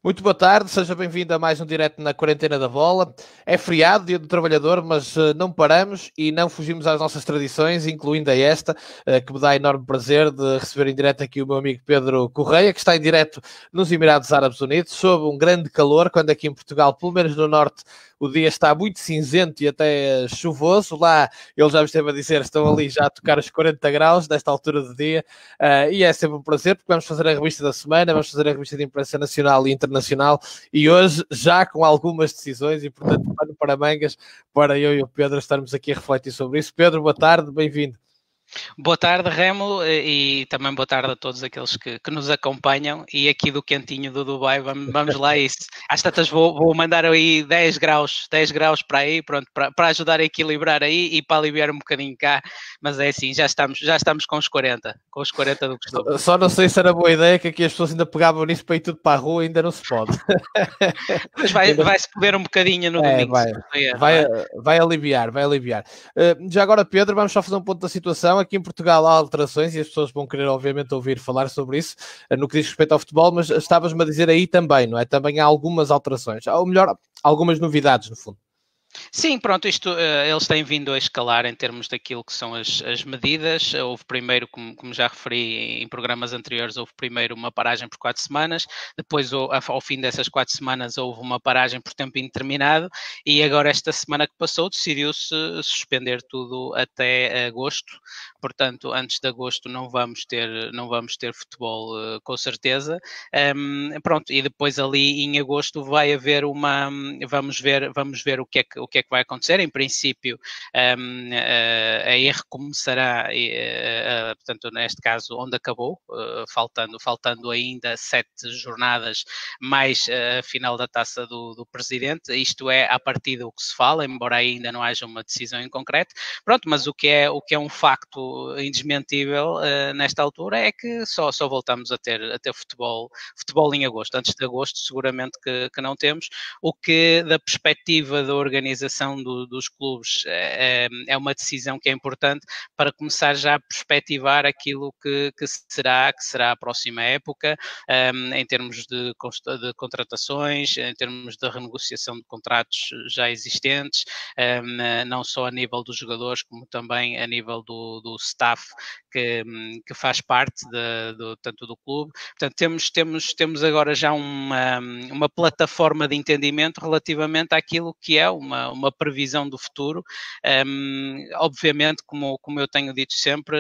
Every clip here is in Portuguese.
Muito boa tarde, seja bem-vindo a mais um direto na Quarentena da Bola. É feriado, Dia do Trabalhador, mas não paramos e não fugimos às nossas tradições, incluindo a esta, que me dá enorme prazer de receber em direto aqui o meu amigo Pedro Correia, que está em direto nos Emirados Árabes Unidos, sob um grande calor, quando aqui em Portugal, pelo menos no norte, o dia está muito cinzento e até chuvoso. Lá, ele já me esteve a dizer, estão ali já a tocar os 40 graus nesta altura do dia, e é sempre um prazer, porque vamos fazer a revista da semana, vamos fazer a revista de imprensa nacional e internacional, e hoje já com algumas decisões, e portanto pano para mangas, para eu e o Pedro estarmos aqui a refletir sobre isso. Pedro, boa tarde, bem-vindo. Boa tarde, Remo, e também boa tarde a todos aqueles que nos acompanham. E aqui do quentinho do Dubai, vamos lá. Isso. Às tantas vou mandar aí 10 graus para aí, pronto, para ajudar a equilibrar aí e para aliviar um bocadinho cá. Mas é assim, já estamos com os 40 do costume. Só não sei se era boa ideia, que aqui as pessoas ainda pegavam nisso para ir tudo para a rua, ainda não se pode. Mas vai-se poder um bocadinho no domingo. Vai aliviar, vai aliviar. Já agora, Pedro, vamos só fazer um ponto da situação. Aqui em Portugal há alterações e as pessoas vão querer, obviamente, ouvir falar sobre isso, no que diz respeito ao futebol, mas estavas-me a dizer aí também, não é? Também há algumas alterações, ou melhor, algumas novidades, no fundo. Sim, pronto, eles têm vindo a escalar em termos daquilo que são as medidas. Houve primeiro, como já referi em programas anteriores, houve primeiro uma paragem por 4 semanas, depois ao fim dessas 4 semanas houve uma paragem por tempo indeterminado e agora esta semana que passou decidiu-se suspender tudo até agosto. Portanto, antes de agosto não vamos ter futebol com certeza. Pronto, e depois ali em agosto vai haver vamos ver o que é que vai acontecer. Em princípio, a R começará, portanto, neste caso, onde acabou, faltando ainda 7 jornadas, mais a final da taça do Presidente. Isto é, a partir do que se fala, embora ainda não haja uma decisão em concreto. Pronto, mas o que é um facto indesmentível nesta altura é que só voltamos a ter futebol em agosto. Antes de agosto, seguramente que não temos, o que, da perspectiva da organização dos clubes, é uma decisão que é importante para começar já a perspectivar aquilo que será a próxima época, em termos de contratações, em termos de renegociação de contratos já existentes, não só a nível dos jogadores, como também a nível do staff que faz parte tanto do clube. Portanto, temos agora já uma plataforma de entendimento relativamente àquilo que é uma previsão do futuro. Obviamente, como eu tenho dito sempre,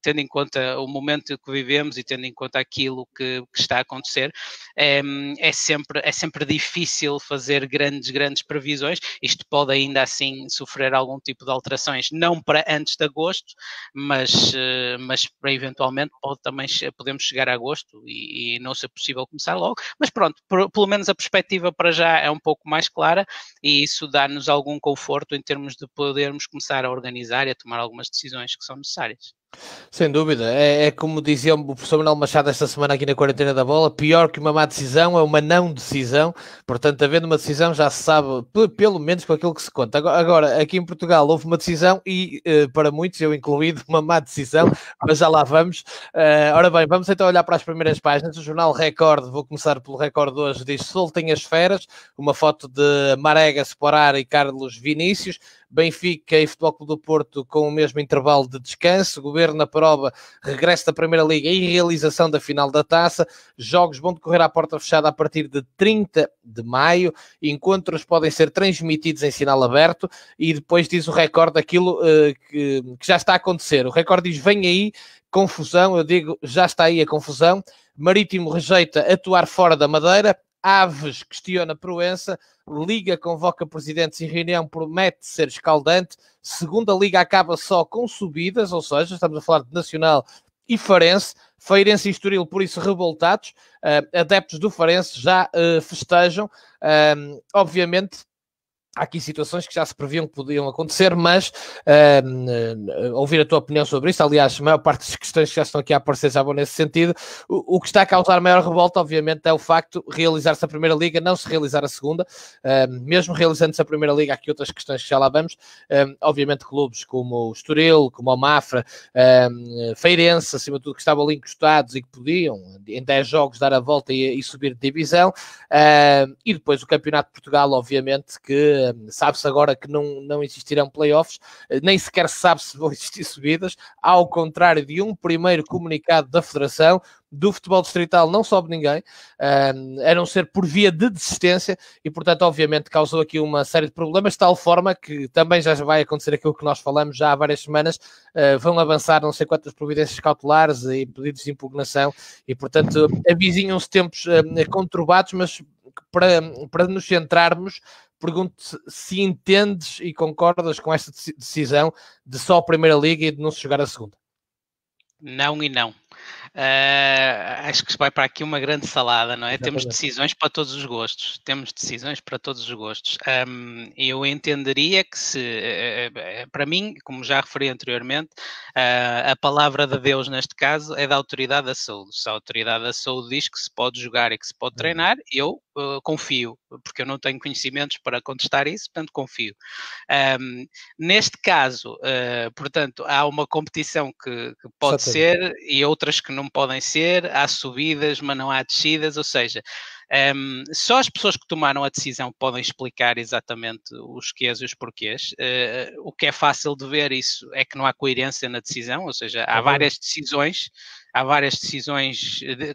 tendo em conta o momento que vivemos e tendo em conta aquilo que está a acontecer, é sempre difícil fazer grandes previsões. Isto pode ainda assim sofrer algum tipo de alterações, não para antes de agosto, mas para eventualmente podemos chegar a agosto e não ser possível começar logo. Mas pronto, pelo menos a perspectiva para já é um pouco mais clara e isso dá-nos algum conforto em termos de podermos começar a organizar e a tomar algumas decisões que são necessárias. Sem dúvida, é como dizia o professor Manuel Machado esta semana aqui na Quarentena da Bola, pior que uma má decisão é uma não decisão. Portanto, havendo uma decisão já se sabe, pelo menos com aquilo que se conta. Agora, aqui em Portugal houve uma decisão e, para muitos, eu incluído, uma má decisão, mas já lá vamos. Ora bem, vamos então olhar para as primeiras páginas. O jornal Record, vou começar pelo Record de hoje, diz: soltem as feras, uma foto de Marega Sporar e Carlos Vinícius. Benfica e Futebol Clube do Porto com o mesmo intervalo de descanso. Governo na prova, regresso da Primeira Liga e realização da final da Taça. Jogos vão decorrer à porta fechada a partir de 30 de maio. Encontros podem ser transmitidos em sinal aberto. E depois diz o Record aquilo que já está a acontecer. O Record diz: vem aí confusão. Eu digo: já está aí a confusão. Marítimo rejeita atuar fora da Madeira. Aves questiona Proença. Liga convoca presidentes em reunião, promete ser escaldante. Segunda Liga acaba só com subidas, ou seja, estamos a falar de Nacional e Farense. Feirense e Estoril, por isso, revoltados. Adeptos do Farense já festejam. Obviamente, há aqui situações que já se previam que podiam acontecer, mas ouvir a tua opinião sobre isso. Aliás, a maior parte das questões que já estão aqui a aparecer já vão nesse sentido. O que está a causar maior revolta, obviamente, é o facto de realizar-se a Primeira Liga, não se realizar a Segunda. Mesmo realizando-se a Primeira Liga, há aqui outras questões que já lá vamos. Obviamente, clubes como o Estoril, como o Mafra, Feirense, acima de tudo, que estavam ali encostados e que podiam, em 10 jogos, dar a volta e subir de divisão. E depois o Campeonato de Portugal, obviamente, que sabe-se agora que não existirão playoffs, nem sequer se sabe se vão existir subidas, ao contrário de um primeiro comunicado da Federação. Do futebol distrital não sobe ninguém, a não ser por via de desistência, e portanto obviamente causou aqui uma série de problemas, de tal forma que também já vai acontecer aquilo que nós falamos já há várias semanas. Vão avançar não sei quantas providências cautelares e pedidos de impugnação, e portanto avizinham-se tempos conturbados, mas para nos centrarmos, pergunto se entendes e concordas com esta decisão de só a Primeira Liga e de não se jogar a Segunda. Não e não. Acho que vai para aqui uma grande salada, não é? Exatamente. Temos decisões para todos os gostos. Eu entenderia que para mim, como já referi anteriormente, a palavra de Deus neste caso é da Autoridade da Saúde. Se a Autoridade da Saúde diz que se pode jogar e que se pode treinar, eu confio, porque eu não tenho conhecimentos para contestar isso, portanto confio. Neste caso, portanto, há uma competição que pode ser e outras que não podem ser, há subidas, mas não há descidas, ou seja, só as pessoas que tomaram a decisão podem explicar exatamente os quês e os porquês. O que é fácil de ver isso é que não há coerência na decisão, ou seja, há várias decisões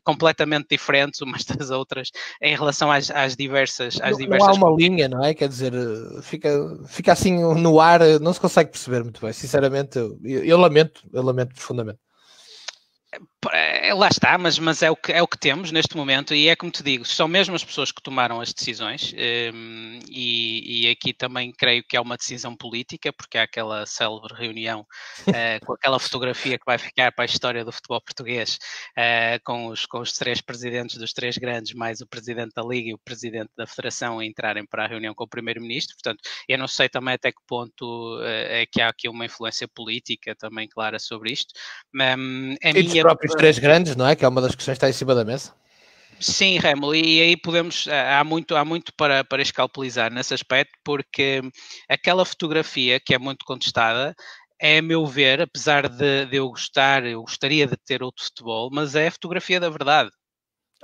completamente diferentes umas das outras em relação às diversas... Não há uma linha, não é? Quer dizer, fica assim no ar, não se consegue perceber muito bem. Sinceramente, eu lamento profundamente. Lá está, mas é o que temos neste momento, e é como te digo, são mesmo as pessoas que tomaram as decisões, e aqui também creio que é uma decisão política, porque há aquela célebre reunião com aquela fotografia que vai ficar para a história do futebol português, com os 3 presidentes dos 3 grandes, mais o presidente da Liga e o presidente da Federação a entrarem para a reunião com o primeiro-ministro. Portanto, eu não sei também até que ponto é que há aqui uma influência política também clara sobre isto. Dos próprios 3 grandes, não é? Que é uma das questões que está em cima da mesa. Sim, Remo, e aí há muito para escalpelizar nesse aspecto, porque aquela fotografia que é muito contestada é, a meu ver, apesar de eu gostaria de ter outro futebol, mas é a fotografia da verdade.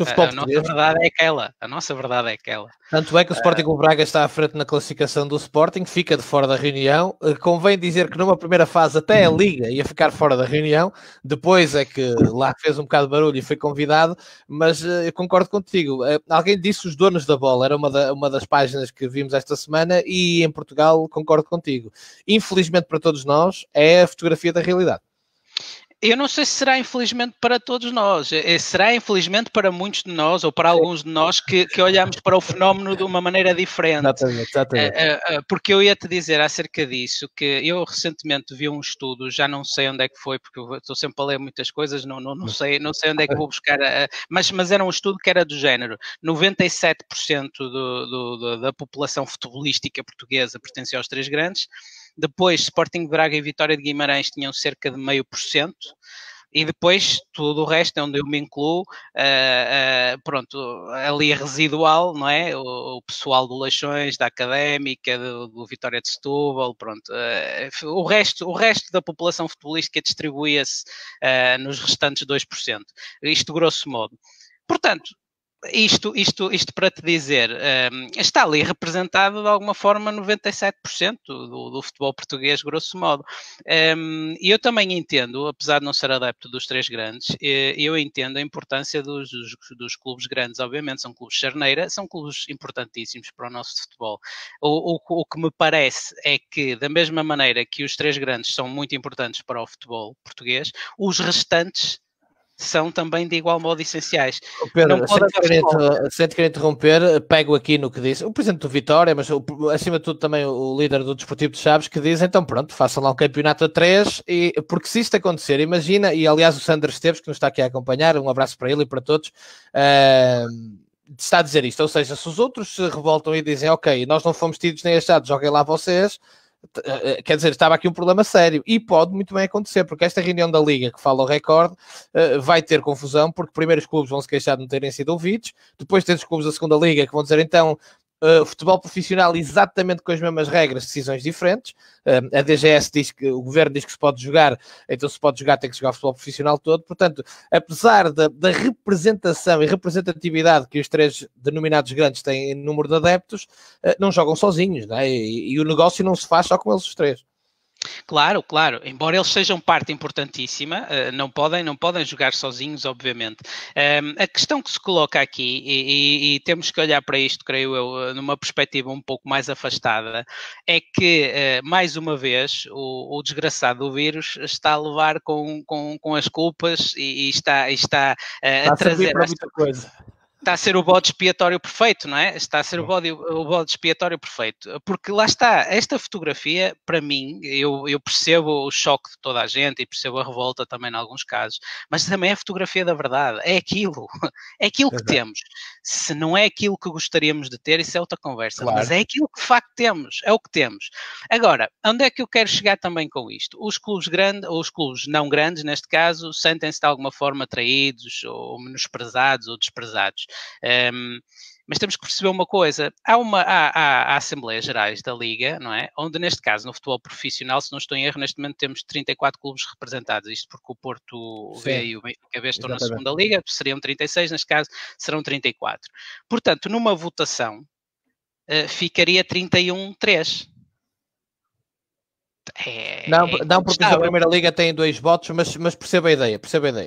A nossa verdade é aquela. Tanto é que o Sporting Clube Braga está à frente na classificação do Sporting, fica de fora da reunião. Convém dizer que numa primeira fase até a Liga ia ficar fora da reunião, depois é que lá fez um bocado de barulho e foi convidado, mas eu concordo contigo. Alguém disse os donos da bola, era uma das páginas que vimos esta semana, e em Portugal concordo contigo. Infelizmente para todos nós, é a fotografia da realidade. Eu não sei se será infelizmente para todos nós, será infelizmente para muitos de nós, ou para alguns de nós que olhamos para o fenómeno de uma maneira diferente. Exatamente. Porque eu ia-te dizer acerca disso, que eu recentemente vi um estudo, já não sei onde é que foi, porque eu estou sempre a ler muitas coisas, não sei onde é que vou buscar, mas era um estudo que era do género, 97% da população futebolística portuguesa pertencia aos 3 grandes. Depois, Sporting de Braga e Vitória de Guimarães tinham cerca de 0,5%, e depois tudo o resto, onde eu me incluo, pronto, ali é residual, não é? O pessoal do Leixões, da Académica, do Vitória de Setúbal, pronto. O resto da população futebolística distribuía-se nos restantes 2%. Isto grosso modo. Portanto, isto para te dizer, está ali representado de alguma forma 97% do futebol português, grosso modo. E eu também entendo, apesar de não ser adepto dos 3 grandes, eu entendo a importância dos clubes grandes, obviamente, são clubes charneira, são clubes importantíssimos para o nosso futebol. O que me parece é que, da mesma maneira que os 3 grandes são muito importantes para o futebol português, os restantes são também de igual modo essenciais. Pedro, sem te querer interromper, pego aqui no que disse o presidente do Vitória, mas acima de tudo também o líder do Desportivo de Chaves, que diz, então pronto, façam lá um campeonato a 3, porque se isto acontecer, imagina, e aliás o Sandro Esteves, que nos está aqui a acompanhar, um abraço para ele e para todos, está a dizer isto, ou seja, se os outros se revoltam e dizem, ok, nós não fomos tidos nem achados, joguem lá vocês, quer dizer, estava aqui um problema sério, e pode muito bem acontecer, porque esta reunião da Liga que fala o recorde vai ter confusão, porque primeiro os clubes vão se queixar de não terem sido ouvidos, depois tens os clubes da segunda Liga que vão dizer, então, futebol profissional exatamente com as mesmas regras, decisões diferentes. A DGS diz que, o governo diz que se pode jogar, então se pode jogar tem que jogar futebol profissional todo. Portanto, apesar da representação e representatividade que os três denominados grandes têm em número de adeptos, não jogam sozinhos, não é? E o negócio não se faz só com eles os três. Claro, claro. Embora eles sejam parte importantíssima, não podem jogar sozinhos, obviamente. A questão que se coloca aqui, e temos que olhar para isto, creio eu, numa perspectiva um pouco mais afastada, é que, mais uma vez, o desgraçado do vírus está a levar com as culpas e está a trazer... Para muita coisa. Está a ser o bode expiatório perfeito, não é? Está a ser o bode expiatório perfeito. Porque lá está, esta fotografia, para mim, eu percebo o choque de toda a gente e percebo a revolta também em alguns casos, mas também é a fotografia da verdade. É aquilo que temos. Se não é aquilo que gostaríamos de ter, isso é outra conversa. Claro. Mas é aquilo que de facto temos, é o que temos. Agora, onde é que eu quero chegar também com isto? Os clubes grandes, ou os clubes não grandes, neste caso, sentem-se de alguma forma traídos, ou menosprezados, ou desprezados. Mas temos que perceber uma coisa, há Assembleias Gerais da Liga, não é? Onde neste caso, no futebol profissional, se não estou em erro, neste momento temos 34 clubes representados, isto porque o Porto B e o Benfica B estão na segunda Liga, seriam 36, neste caso serão 34. Portanto, numa votação, ficaria 31-3. Não, porque a Primeira Liga tem 2 votos, mas percebo a ideia,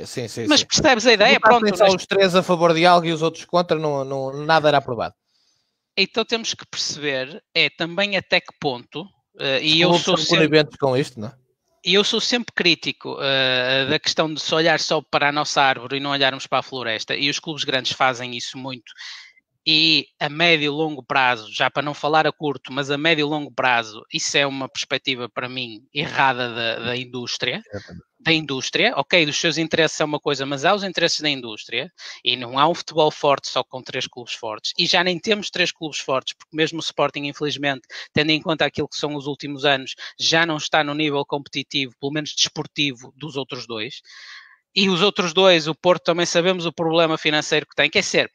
sim. Mas percebes a ideia? Pronto. Só os 3 a favor de algo e os outros contra, nada era aprovado. Então temos que perceber também até que ponto, e eu sou sempre com isto, não é? E eu sou sempre crítico da questão de se olhar só para a nossa árvore e não olharmos para a floresta, e os clubes grandes fazem isso muito. E a médio e longo prazo, já para não falar a curto, mas a médio e longo prazo, isso é uma perspectiva para mim errada da indústria. Da indústria, ok, dos seus interesses é uma coisa, mas há os interesses da indústria e não há um futebol forte só com 3 clubes fortes, e já nem temos 3 clubes fortes, porque mesmo o Sporting, infelizmente, tendo em conta aquilo que são os últimos anos, já não está no nível competitivo, pelo menos desportivo, dos outros 2. E os outros 2, o Porto, também sabemos o problema financeiro que tem, quer dizer,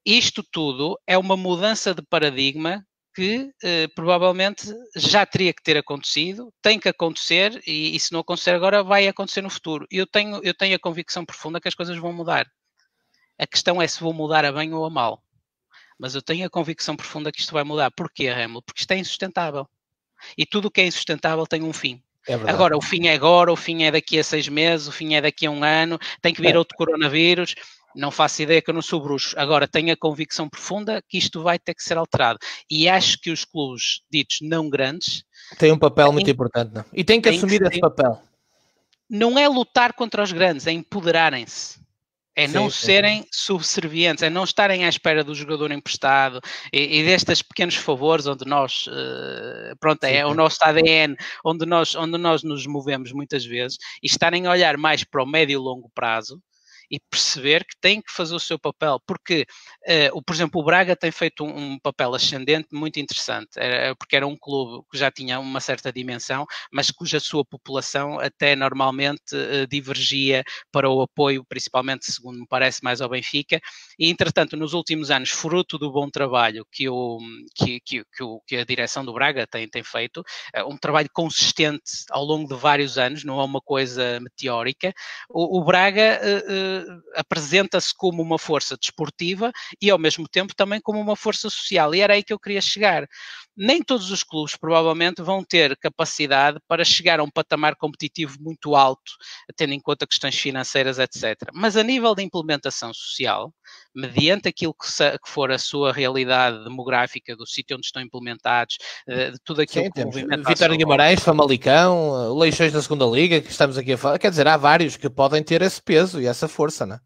isto tudo é uma mudança de paradigma que provavelmente já teria que ter acontecido, tem que acontecer, e se não acontecer agora, vai acontecer no futuro. Eu tenho a convicção profunda que as coisas vão mudar. A questão é se vão mudar a bem ou a mal. Mas eu tenho a convicção profunda que isto vai mudar. Porquê, Remo? Porque isto é insustentável. E tudo o que é insustentável tem um fim. Agora, o fim é agora, o fim é daqui a 6 meses, o fim é daqui a 1 ano, tem que vir outro coronavírus. Não faço ideia, que eu não sou bruxo. Agora, tenho a convicção profunda que isto vai ter que ser alterado. E acho que os clubes ditos não grandes... têm um papel muito importante, não? E têm que assumir esse papel. Não é lutar contra os grandes, é empoderarem-se. É não serem subservientes, é não estarem à espera do jogador emprestado e destes pequenos favores onde nós, é o nosso ADN, onde nós nos movemos muitas vezes, e estarem a olhar mais para o médio e longo prazo, e perceber que tem que fazer o seu papel, porque, por exemplo, o Braga tem feito um papel ascendente muito interessante, porque era um clube que já tinha uma certa dimensão, mas cuja sua população até normalmente divergia para o apoio, principalmente, segundo me parece, mais ao Benfica, e entretanto, nos últimos anos, fruto do bom trabalho que a direção do Braga tem feito, um trabalho consistente ao longo de vários anos, não é uma coisa meteórica, o Braga apresenta-se como uma força desportiva e ao mesmo tempo também como uma força social, e era aí que eu queria chegar. Nem todos os clubes provavelmente vão ter capacidade para chegar a um patamar competitivo muito alto, tendo em conta questões financeiras, etc. Mas a nível de implementação social, mediante aquilo que for a sua realidade demográfica, do sítio onde estão implementados, de tudo aquilo que movimenta... Vitória de Guimarães, Famalicão, Leixões da segunda Liga, que estamos aqui a falar, quer dizer, há vários que podem ter esse peso e essa força, não é?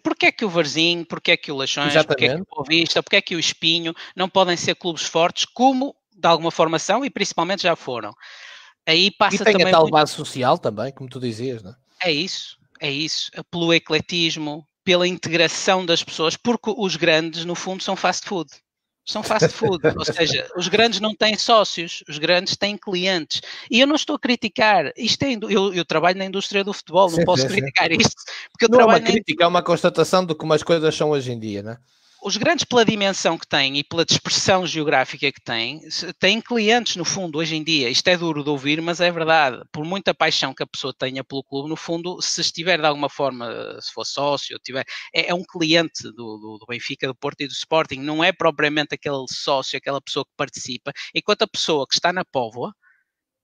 Porquê é que o Varzinho, porquê é que o Leixões, porquê é que o Boa Vista, porquê é que o Espinho não podem ser clubes fortes como, de alguma forma, são e principalmente já foram? Aí passa e tem também a tal base social também, como tu dizias, não é? É isso. Pelo ecletismo, pela integração das pessoas, porque os grandes, no fundo, são fast food. São fast food, ou seja, os grandes não têm sócios, os grandes têm clientes. E eu não estou a criticar, eu trabalho na indústria do futebol, não posso criticar isto, porque eu não trabalho é uma crítica, é uma constatação de como as coisas são hoje em dia, não é? Os grandes, pela dimensão que têm e pela dispersão geográfica que têm clientes, no fundo, hoje em dia. Isto é duro de ouvir, mas é verdade. Por muita paixão que a pessoa tenha pelo clube, no fundo, se estiver de alguma forma, se for sócio, é um cliente do Benfica, do Porto e do Sporting. Não é propriamente aquele sócio, aquela pessoa que participa. Enquanto a pessoa que está na Póvoa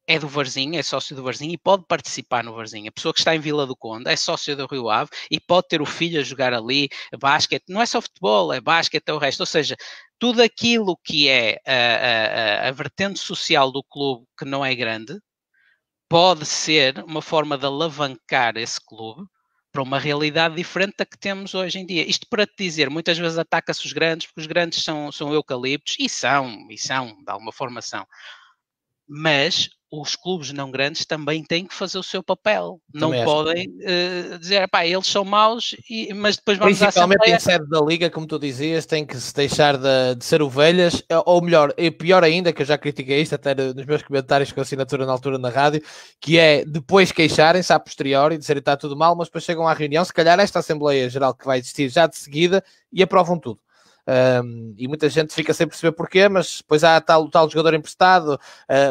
é do Varzim, é sócio do Varzim e pode participar no Varzim. A pessoa que está em Vila do Conde é sócio do Rio Ave e pode ter o filho a jogar ali, basquete. Não é só futebol, é basquete, é o resto. Ou seja, tudo aquilo que é a vertente social do clube que não é grande pode ser uma forma de alavancar esse clube para uma realidade diferente da que temos hoje em dia. Isto para te dizer, muitas vezes ataca-se os grandes, porque os grandes são eucaliptos, e são, de alguma forma são. Mas os clubes não grandes também têm que fazer o seu papel. Também não podem dizer, pá, eles são maus, mas depois vamos à Assembleia. Principalmente em sede da Liga, como tu dizias, tem que se deixar de ser ovelhas, ou melhor, e pior ainda, que eu já critiquei isto até nos meus comentários com assinatura na altura na rádio, que é depois queixarem-se a posteriori, dizer que está tudo mal, mas depois chegam à reunião, se calhar esta Assembleia Geral que vai existir já de seguida, e aprovam tudo. E muita gente fica sem perceber porquê, mas depois há o tal jogador emprestado,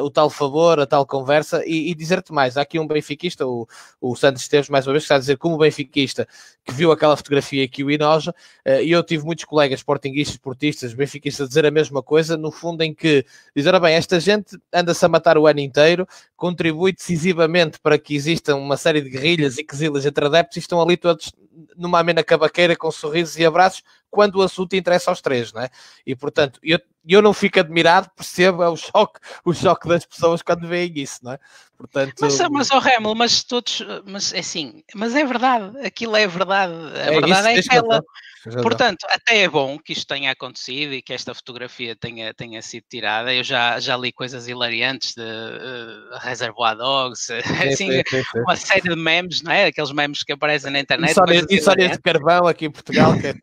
o tal favor, a tal conversa, e dizer-te mais, há aqui um benfiquista, o Santos Esteves, mais uma vez, que está a dizer como benfiquista que viu aquela fotografia que o enoja, e eu tive muitos colegas sportinguistas, portistas, benfiquistas a dizer a mesma coisa, no fundo em que dizer, bem, esta gente anda-se a matar o ano inteiro, contribui decisivamente para que existam uma série de guerrilhas e quesilhas entre adeptos e estão ali todos numa amena cavaqueira com sorrisos e abraços quando o assunto interessa aos três, não é? E portanto, eu não fico admirado, percebo, é o choque das pessoas quando veem isso, não é? Portanto, mas Remo, mas é assim, mas é verdade, aquilo é verdade, a verdade é aquela. Portanto, até é bom que isto tenha acontecido e que esta fotografia tenha sido tirada. Eu já li coisas hilariantes de Reservoir Dogs, assim, uma série de memes, não é? Aqueles memes que aparecem na internet. Histórias de carvão aqui em Portugal, que é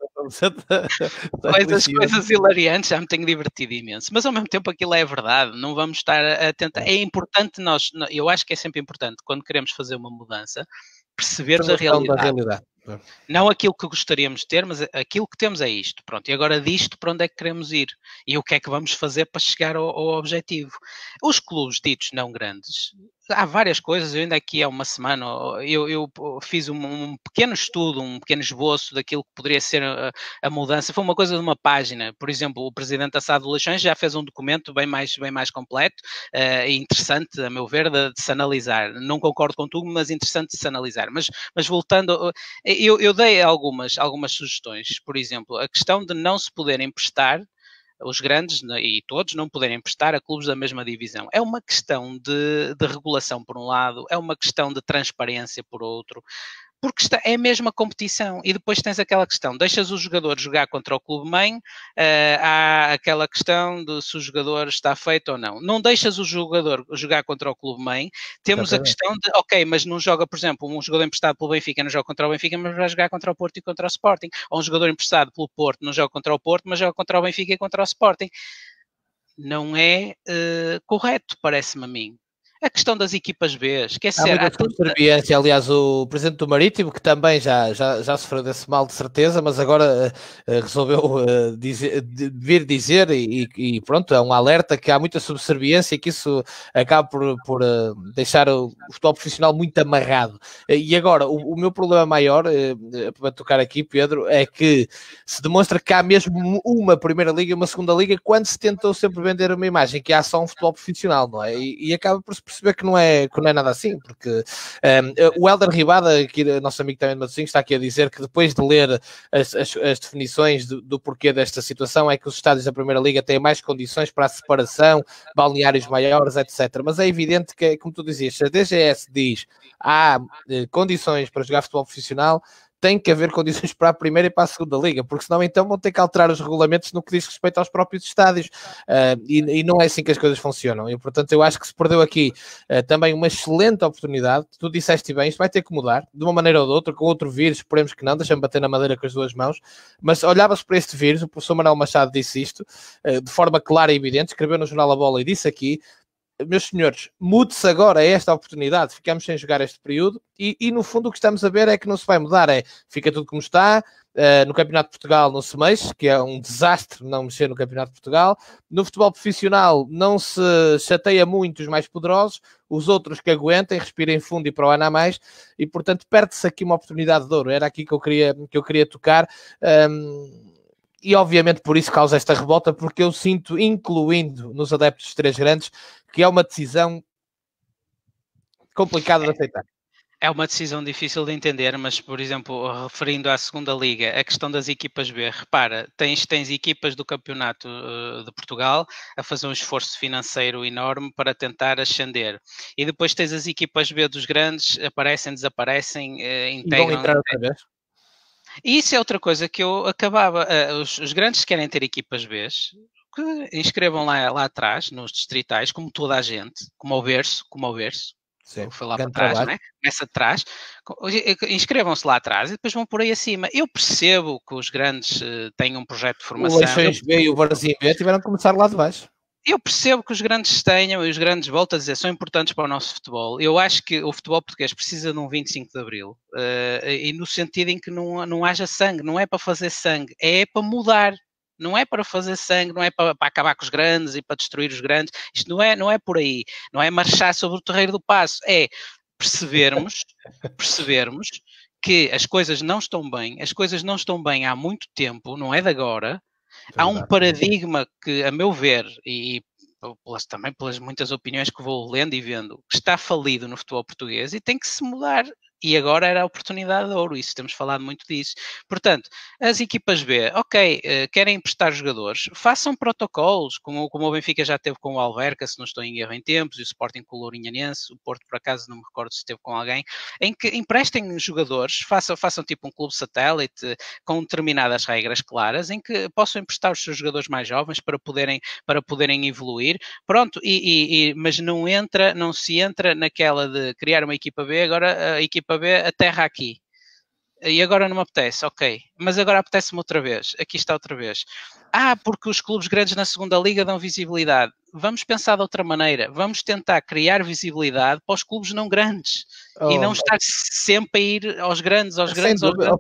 coisas hilariantes, já me tenho divertido imenso. Mas ao mesmo tempo aquilo é verdade, não vamos estar a tentar. É importante eu acho que é sempre importante, quando queremos fazer uma mudança, percebermos a realidade. Não aquilo que gostaríamos de ter, mas aquilo que temos é isto. Pronto, e agora disto, para onde é que queremos ir? E o que é que vamos fazer para chegar ao objetivo? Os clubes ditos não grandes, há várias coisas. Eu ainda aqui há uma semana, eu fiz um pequeno estudo, um pequeno esboço daquilo que poderia ser a mudança. Foi uma coisa de uma página. Por exemplo, o presidente da SAD de Leixões já fez um documento bem mais completo e interessante, a meu ver, de se analisar. Não concordo com tudo, mas interessante de se analisar. Mas voltando, eu dei algumas sugestões. Por exemplo, a questão de não se poderem prestar, os grandes e todos não poderem prestar a clubes da mesma divisão. É uma questão de regulação por um lado, é uma questão de transparência por outro, porque é a mesma competição. E depois tens aquela questão, deixas o jogador jogar contra o clube-mãe, há aquela questão de se o jogador está feito ou não. Não deixas o jogador jogar contra o clube-mãe, temos a questão de, ok, mas não joga, por exemplo, um jogador emprestado pelo Benfica não joga contra o Benfica, mas vai jogar contra o Porto e contra o Sporting. Ou um jogador emprestado pelo Porto não joga contra o Porto, mas joga contra o Benfica e contra o Sporting. Não é correto, parece-me a mim. A questão das equipas B, esquecer. Há muita subserviência, aliás, o presidente do Marítimo, que também já sofreu desse mal de certeza, mas agora resolveu vir dizer e pronto, é um alerta que há muita subserviência e que isso acaba por deixar o futebol profissional muito amarrado. E agora, o meu problema maior, para tocar aqui, Pedro, é que se demonstra que há mesmo uma primeira liga e uma segunda liga quando se tentou sempre vender uma imagem que há só um futebol profissional, não é? E acaba por se perceber que não é nada assim, porque o Helder Ribada, aqui, nosso amigo também de Matosinhos, está aqui a dizer que depois de ler as definições do porquê desta situação é que os estádios da Primeira Liga têm mais condições para a separação, balneários maiores, etc. Mas é evidente que, como tu dizias, se a DGS diz há condições para jogar futebol profissional, tem que haver condições para a primeira e para a segunda liga, porque senão então vão ter que alterar os regulamentos no que diz respeito aos próprios estádios, e não é assim que as coisas funcionam, e portanto eu acho que se perdeu aqui também uma excelente oportunidade. Tu disseste bem, isto vai ter que mudar, de uma maneira ou de outra, com outro vírus, esperemos que não, deixa-me bater na madeira com as duas mãos, mas olhava-se para este vírus, o professor Manuel Machado disse isto, de forma clara e evidente, escreveu no jornal A Bola e disse aqui: meus senhores, mude-se agora esta oportunidade, ficamos sem jogar este período e no fundo o que estamos a ver é que não se vai mudar, fica tudo como está. No Campeonato de Portugal não se mexe, que é um desastre não mexer no Campeonato de Portugal. No futebol profissional não se chateia muito os mais poderosos, os outros que aguentem, respirem fundo e para o ano a mais, e portanto perde-se aqui uma oportunidade de ouro. Era aqui que eu queria tocar. E obviamente por isso causa esta revolta, porque eu sinto, incluindo nos adeptos dos três grandes, que é uma decisão complicada de aceitar. É uma decisão difícil de entender, mas, por exemplo, referindo à segunda liga, a questão das equipas B, repara, tens equipas do campeonato de Portugal a fazer um esforço financeiro enorme para tentar ascender. E depois tens as equipas B dos grandes, aparecem, desaparecem, integram... E vão entrar outra vez. E isso é outra coisa que eu acabava... os grandes querem ter equipas B, que inscrevam lá atrás, nos distritais, como toda a gente, como ao berço. Sim, foi lá para trás, né? Começa atrás, inscrevam-se lá atrás e depois vão por aí acima. Eu percebo que os grandes têm um projeto de formação. O Leixões B e o Varzim B tiveram que começar lá de baixo. Eu percebo que os grandes tenham, e os grandes, volto a dizer, são importantes para o nosso futebol. Eu acho que o futebol português precisa de um 25 de Abril, e no sentido em que não haja sangue, não é para fazer sangue, é para mudar. Não é para fazer sangue, não é para acabar com os grandes e para destruir os grandes. Isto não é por aí. Não é marchar sobre o terreiro do passo. É percebermos que as coisas não estão bem. As coisas não estão bem há muito tempo, não é de agora. Há um paradigma que, a meu ver, e também pelas muitas opiniões que vou lendo e vendo, que está falido no futebol português e tem que se mudar. E agora era a oportunidade de ouro, isso temos falado muito disso. Portanto, as equipas B, ok, querem emprestar jogadores, façam protocolos, como o Benfica já teve com o Alverca, se não estou em erro em tempos, e o Sporting com o Lourinhanense, o Porto por acaso não me recordo se esteve com alguém, em que emprestem jogadores, façam tipo um clube satélite com determinadas regras claras, em que possam emprestar os seus jogadores mais jovens para poderem evoluir. Pronto, mas não se entra naquela de criar uma equipa B, agora a equipa B aterra aqui. E agora não me apetece, ok. Mas agora apetece-me outra vez. Aqui está outra vez. Porque os clubes grandes na segunda liga dão visibilidade. Vamos pensar de outra maneira. Vamos tentar criar visibilidade para os clubes não grandes. E não estar sempre a ir aos grandes.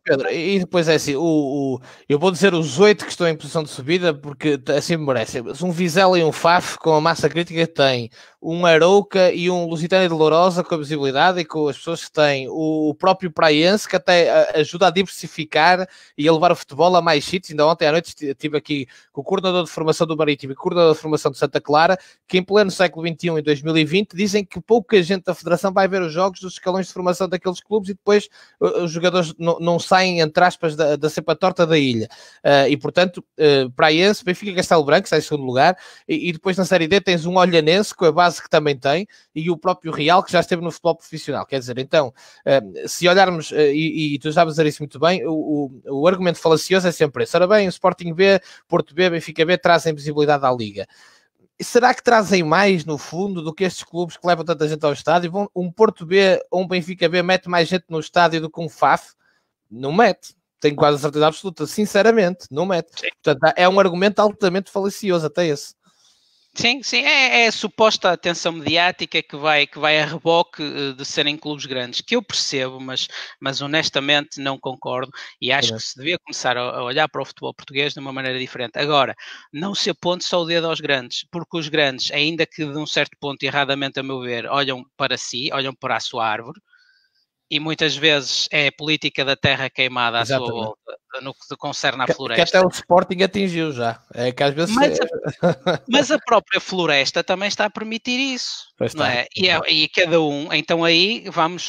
Pedro, e depois é assim, eu vou dizer os 8 que estão em posição de subida, porque assim me merece. Um Vizela e um Faf com a massa crítica que tem, um Arouca e um Lusitânia de Lourosa com a visibilidade e com as pessoas que têm, o próprio Praiense, que até ajuda a diversificar e a levar o futebol a mais sítios. Ainda ontem à noite estive aqui com o coordenador de formação do Marítimo e o coordenador de formação de Santa Clara, que em pleno século XXI e 2020 dizem que pouca gente da Federação vai ver os jogos dos escalões de formação daqueles clubes e depois os jogadores não saem, entre aspas, da cepa torta da ilha. E portanto, Praiense, Benfica, Castelo Branco, está em segundo lugar, e depois na Série D tens um Olhanense, com a base que também tem, e o próprio Real, que já esteve no futebol profissional. Quer dizer, então, se olharmos, e tu sabes dizer isso muito bem, o argumento falacioso é sempre esse. Ora bem, o Sporting B, Porto B, Benfica B trazem visibilidade à Liga. Será que trazem mais, no fundo, do que estes clubes que levam tanta gente ao estádio? Um Porto B ou um Benfica B mete mais gente no estádio do que um Faf? Não mete. Tenho quase a certeza absoluta. Sinceramente, não mete. Sim. Portanto, é um argumento altamente falacioso, até esse. Sim, é a suposta atenção mediática que vai a reboque de serem clubes grandes, que eu percebo, mas honestamente não concordo e acho que se devia começar a olhar para o futebol português de uma maneira diferente. Agora, não se aponte só o dedo aos grandes, porque os grandes, ainda que de um certo ponto erradamente a meu ver, olham para si, olham para a sua árvore, e muitas vezes é a política da terra queimada à sua volta, no que concerne à floresta. Que até o Sporting atingiu já. É que às vezes mas a própria floresta também está a permitir isso, não é? E cada um, então aí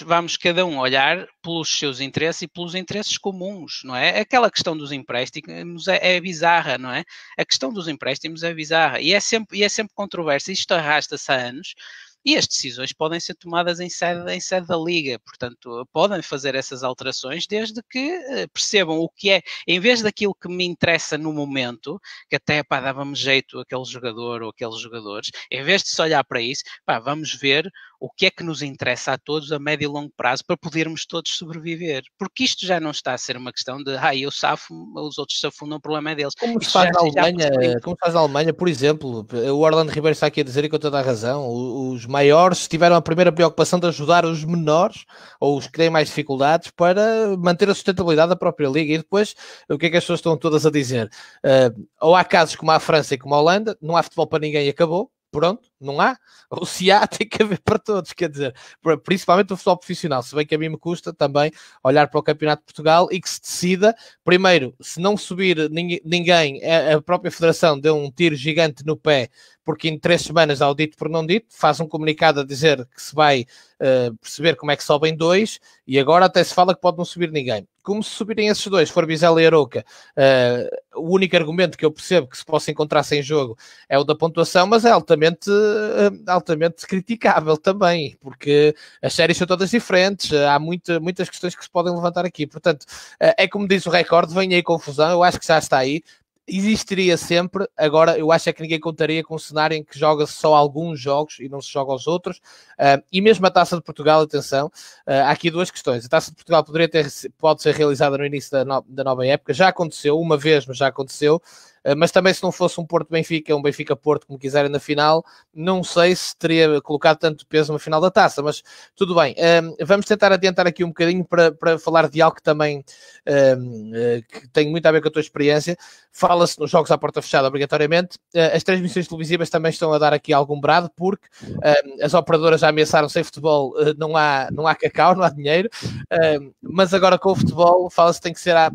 vamos cada um olhar pelos seus interesses e pelos interesses comuns, não é? Aquela questão dos empréstimos é bizarra, não é? A questão dos empréstimos é bizarra e é sempre controversa. Isto arrasta-se há anos. e as decisões podem ser tomadas em sede da Liga, portanto, podem fazer essas alterações desde que percebam o que é, em vez daquilo que me interessa no momento, que até, pá, dava-me jeito aquele jogador ou aqueles jogadores, em vez de se olhar para isso, pá, vamos ver o que é que nos interessa a todos a médio e longo prazo para podermos todos sobreviver, porque isto já não está a ser uma questão de, eu safo, os outros se afundam, o problema é deles. Como se Isto faz na já Alemanha, como se faz na Alemanha, por exemplo, o Orlando Ribeiro está aqui a dizer, e com toda a razão, os maiores tiveram a primeira preocupação de ajudar os menores, ou os que têm mais dificuldades, para manter a sustentabilidade da própria liga, e depois, o que é que as pessoas estão todas a dizer? Ou há casos como a França e como a Holanda, não há futebol para ninguém e acabou, pronto, não há, ou se há, tem que haver para todos, quer dizer, principalmente o futebol profissional, se bem que a mim me custa também olhar para o Campeonato de Portugal e que se decida, primeiro, se não subir ninguém, a própria Federação deu um tiro gigante no pé, porque em 3 semanas há o dito por não dito, faz um comunicado a dizer que se vai perceber como é que sobem 2, e agora até se fala que pode não subir ninguém. Como se subirem esses 2, for Vizela e Arouca, o único argumento que eu percebo que se possa encontrar sem jogo é o da pontuação, mas é altamente criticável também, porque as séries são todas diferentes, há muitas questões que se podem levantar aqui, portanto, é como diz o recorde, vem aí confusão, eu acho que já está aí, existiria sempre, agora eu acho é que ninguém contaria com um cenário em que joga-se só alguns jogos e não se joga aos outros, e mesmo a Taça de Portugal, atenção, há aqui 2 questões, a Taça de Portugal pode ser realizada no início da nova época, já aconteceu uma vez, mas já aconteceu, mas também se não fosse um Porto-Benfica, um Benfica-Porto, como quiserem na final, não sei se teria colocado tanto peso na final da Taça, mas tudo bem. Vamos tentar adiantar aqui um bocadinho para falar de algo que também que tem muito a ver com a tua experiência. Fala-se nos jogos à porta fechada, obrigatoriamente. As transmissões televisivas também estão a dar aqui algum brado, porque as operadoras já ameaçaram sem futebol, não há cacau, não há dinheiro, mas agora com o futebol fala-se que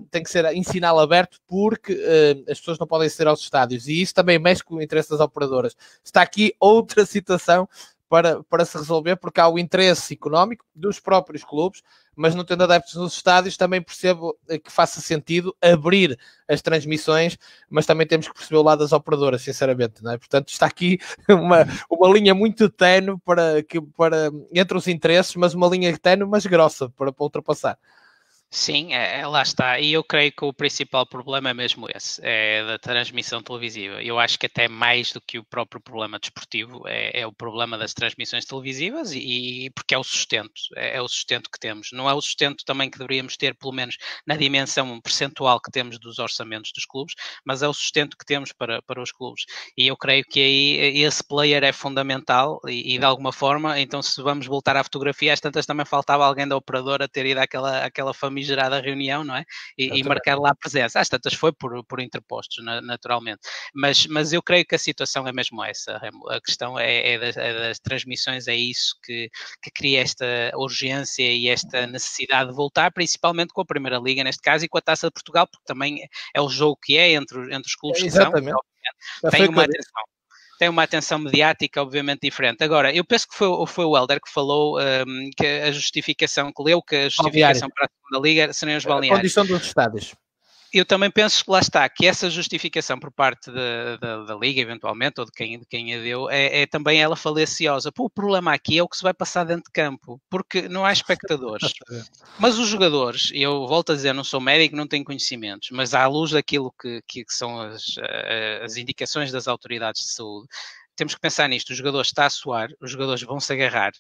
tem que ser em sinal aberto, porque as pessoas não podem ser aos estádios, e isso também mexe com o interesse das operadoras. Está aqui outra situação para se resolver, porque há o interesse económico dos próprios clubes, mas não tendo adeptos nos estádios, também percebo que faça sentido abrir as transmissões, mas também temos que perceber o lado das operadoras, sinceramente, não é? Portanto, está aqui uma linha muito ténue entre os interesses, mas uma linha ténue, mas grossa, para ultrapassar. Sim, lá está. E eu creio que o principal problema é mesmo esse, é da transmissão televisiva. Eu acho que até mais do que o próprio problema desportivo, é o problema das transmissões televisivas, e porque é o sustento, é o sustento que temos. Não é o sustento também que deveríamos ter, pelo menos na dimensão percentual que temos dos orçamentos dos clubes, mas é o sustento que temos para os clubes. E eu creio que aí esse player é fundamental, e de alguma forma, então se vamos voltar à fotografia, às tantas também faltava alguém da operadora ter ido àquela família gerada reunião, não é? E marcar lá a presença. Às tantas foi por interpostos, naturalmente. Mas eu creio que a situação é mesmo essa, Remo. A questão é das transmissões, é isso que cria esta urgência e esta necessidade de voltar, principalmente com a Primeira Liga, neste caso, e com a Taça de Portugal, porque também é o jogo que é entre os clubes que Exatamente. são. Tem uma atenção mediática, obviamente, diferente. Agora, eu penso que foi o Helder que falou que a justificação para a segunda liga seriam os balneários. A condição dos estádios. Eu também penso que lá está, que essa justificação por parte da Liga, eventualmente, ou de quem a deu, é também ela falaciosa. O problema aqui é o que se vai passar dentro de campo, porque não há espectadores. Mas os jogadores, eu volto a dizer, não sou médico, não tenho conhecimentos, mas à luz daquilo que são as indicações das autoridades de saúde, temos que pensar nisto. O jogador está a suar, os jogadores vão se agarrar,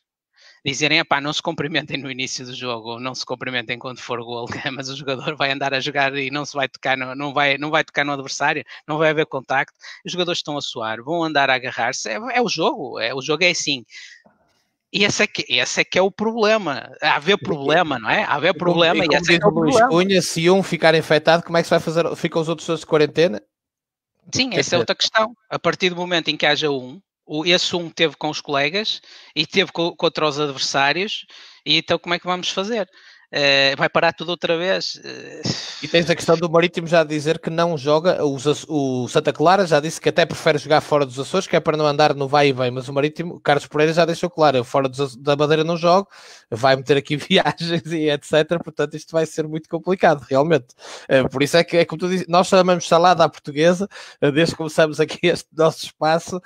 dizerem, não se cumprimentem no início do jogo, ou não se cumprimentem quando for gol, mas o jogador vai andar a jogar e não se vai tocar, não vai tocar no adversário, não vai haver contacto, os jogadores estão a suar, vão andar a agarrar-se, é o jogo é assim. E esse é que é o problema. Há haver problema, não é? Há haver problema, e esse é que é o problema. Cunha, se um ficar infectado, como é que se vai fazer? Ficam os outros todos de quarentena? Sim, essa é outra questão. A partir do momento em que haja esse teve com os colegas e teve contra os adversários, e então como é que vamos fazer? vai parar tudo outra vez. E tens a questão do Marítimo já dizer que não joga, o Santa Clara já disse que até prefere jogar fora dos Açores, que é para não andar no vai e vem, mas o Marítimo, Carlos Pereira já deixou claro, eu fora da Madeira não jogo, vai meter aqui viagens e etc, portanto isto vai ser muito complicado, realmente. Por isso é que, como tu dizes, nós chamamos salada à portuguesa, desde que começamos aqui este nosso espaço,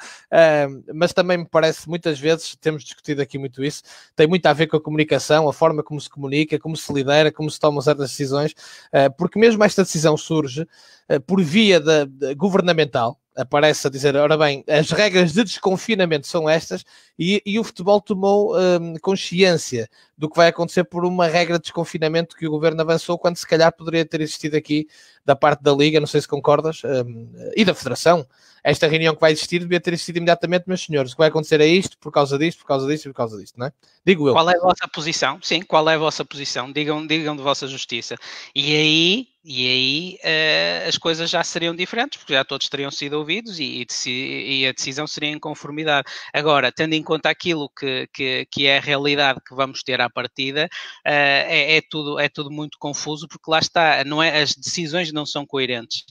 mas também me parece, muitas vezes, temos discutido aqui muito isso, tem muito a ver com a comunicação, a forma como se comunica, como se lidera, como se tomam certas decisões, porque mesmo esta decisão surge por via governamental, aparece a dizer, ora bem, as regras de desconfinamento são estas, e o futebol tomou consciência do que vai acontecer por uma regra de desconfinamento que o governo avançou, quando se calhar poderia ter existido aqui da parte da Liga, não sei se concordas, e da Federação. Esta reunião que vai existir devia ter existido imediatamente, meus senhores, o que vai acontecer é isto, por causa disto, por causa disto e por causa disto, não é? Digo eu. Qual é a vossa posição? Sim, qual é a vossa posição? Digam de vossa justiça. E aí as coisas já seriam diferentes, porque já todos teriam sido ouvidos e a decisão seria em conformidade. Agora, tendo em conta aquilo que é a realidade que vamos ter à partida, é tudo muito confuso, porque lá está, as decisões não são coerentes.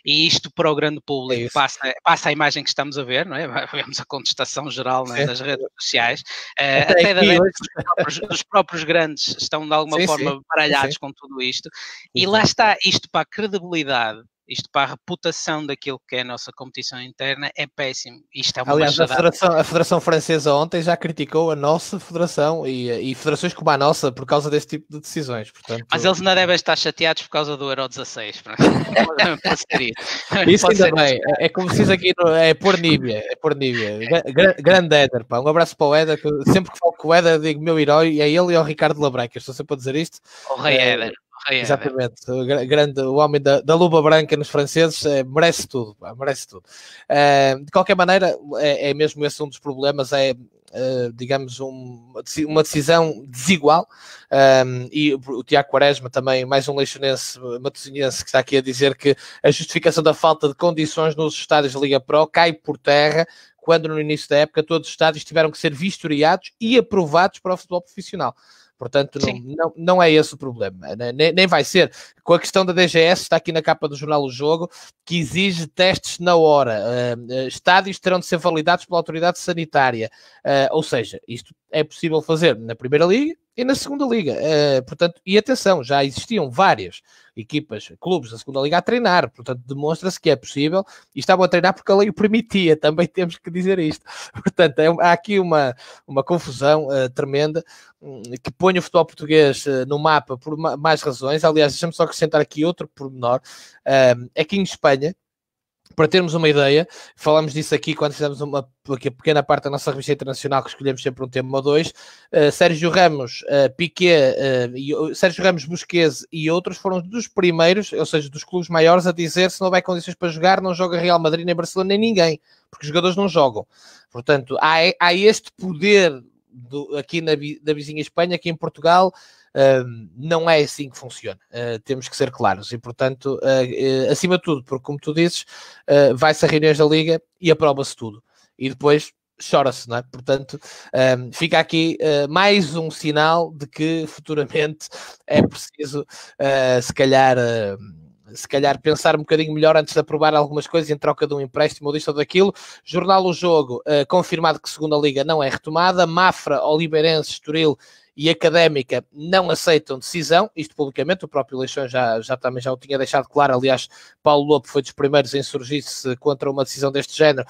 E isto para o grande público passa a imagem que estamos a ver, não é? Vemos a contestação geral, não é? Das redes sociais, até dos próprios grandes estão de alguma forma baralhados com tudo isto, e lá está, isto para a credibilidade, isto para a reputação daquilo que é a nossa competição interna é péssimo. Isto é uma Aliás, a Federação Francesa ontem já criticou a nossa federação e federações como a nossa por causa deste tipo de decisões. Portanto... Mas eles não devem estar chateados por causa do Euro 16. Pode ser isso. Isso ainda bem. É como se diz aqui, é por Níbia. Grande Éder, pá. Um abraço para o Éder. Sempre que falo com o Éder, digo meu herói, é ele e o Ricardo Labreca. Estou sempre a dizer isto. O Rei Éder. Exatamente, o homem da luva branca nos franceses, merece tudo, pá, merece tudo. De qualquer maneira, é mesmo esse um dos problemas, digamos, uma decisão desigual, e o Tiago Quaresma também, mais um leixonense, matosinhense, que está aqui a dizer que a justificação da falta de condições nos estádios da Liga Pro cai por terra, quando no início da época todos os estádios tiveram que ser vistoriados e aprovados para o futebol profissional. Portanto, não é esse o problema, nem vai ser. Com a questão da DGS, está aqui na capa do jornal O Jogo, que exige testes na hora. Estádios terão de ser validados pela autoridade sanitária. Ou seja, isto é possível fazer na Primeira Liga e na Segunda Liga. Portanto, e atenção, já existiam várias equipas, clubes da Segunda Liga a treinar. Portanto, demonstra-se que é possível e estavam a treinar porque a lei o permitia. Também temos que dizer isto. Portanto, há aqui uma confusão tremenda que põe o futebol português no mapa por mais razões. Aliás, deixa-me só acrescentar aqui outro pormenor. É que em Espanha, para termos uma ideia, falámos disso aqui quando fizemos uma pequena parte da nossa revista internacional, que escolhemos sempre um tema ou dois. Sérgio Ramos, Piqué, Sérgio Ramos, Busquets e outros foram dos primeiros, ou seja, dos clubes maiores, a dizer se não houver condições para jogar, não joga Real Madrid, nem Barcelona, nem ninguém, porque os jogadores não jogam. Portanto, há este poder aqui da vizinha Espanha, que em Portugal não é assim que funciona. Temos que ser claros e, portanto, acima de tudo, porque como tu dizes, vai-se a reuniões da Liga e aprova-se tudo. E depois chora-se, não é? Portanto, fica aqui mais um sinal de que futuramente é preciso, se calhar pensar um bocadinho melhor antes de aprovar algumas coisas em troca de um empréstimo ou disto ou daquilo. Jornal O Jogo, confirmado que Segunda Liga não é retomada. Mafra, Oliveirense, Estoril e Académica não aceitam decisão, isto publicamente, o próprio Leixão também já o tinha deixado claro. Aliás, Paulo Lopo foi dos primeiros a insurgir-se contra uma decisão deste género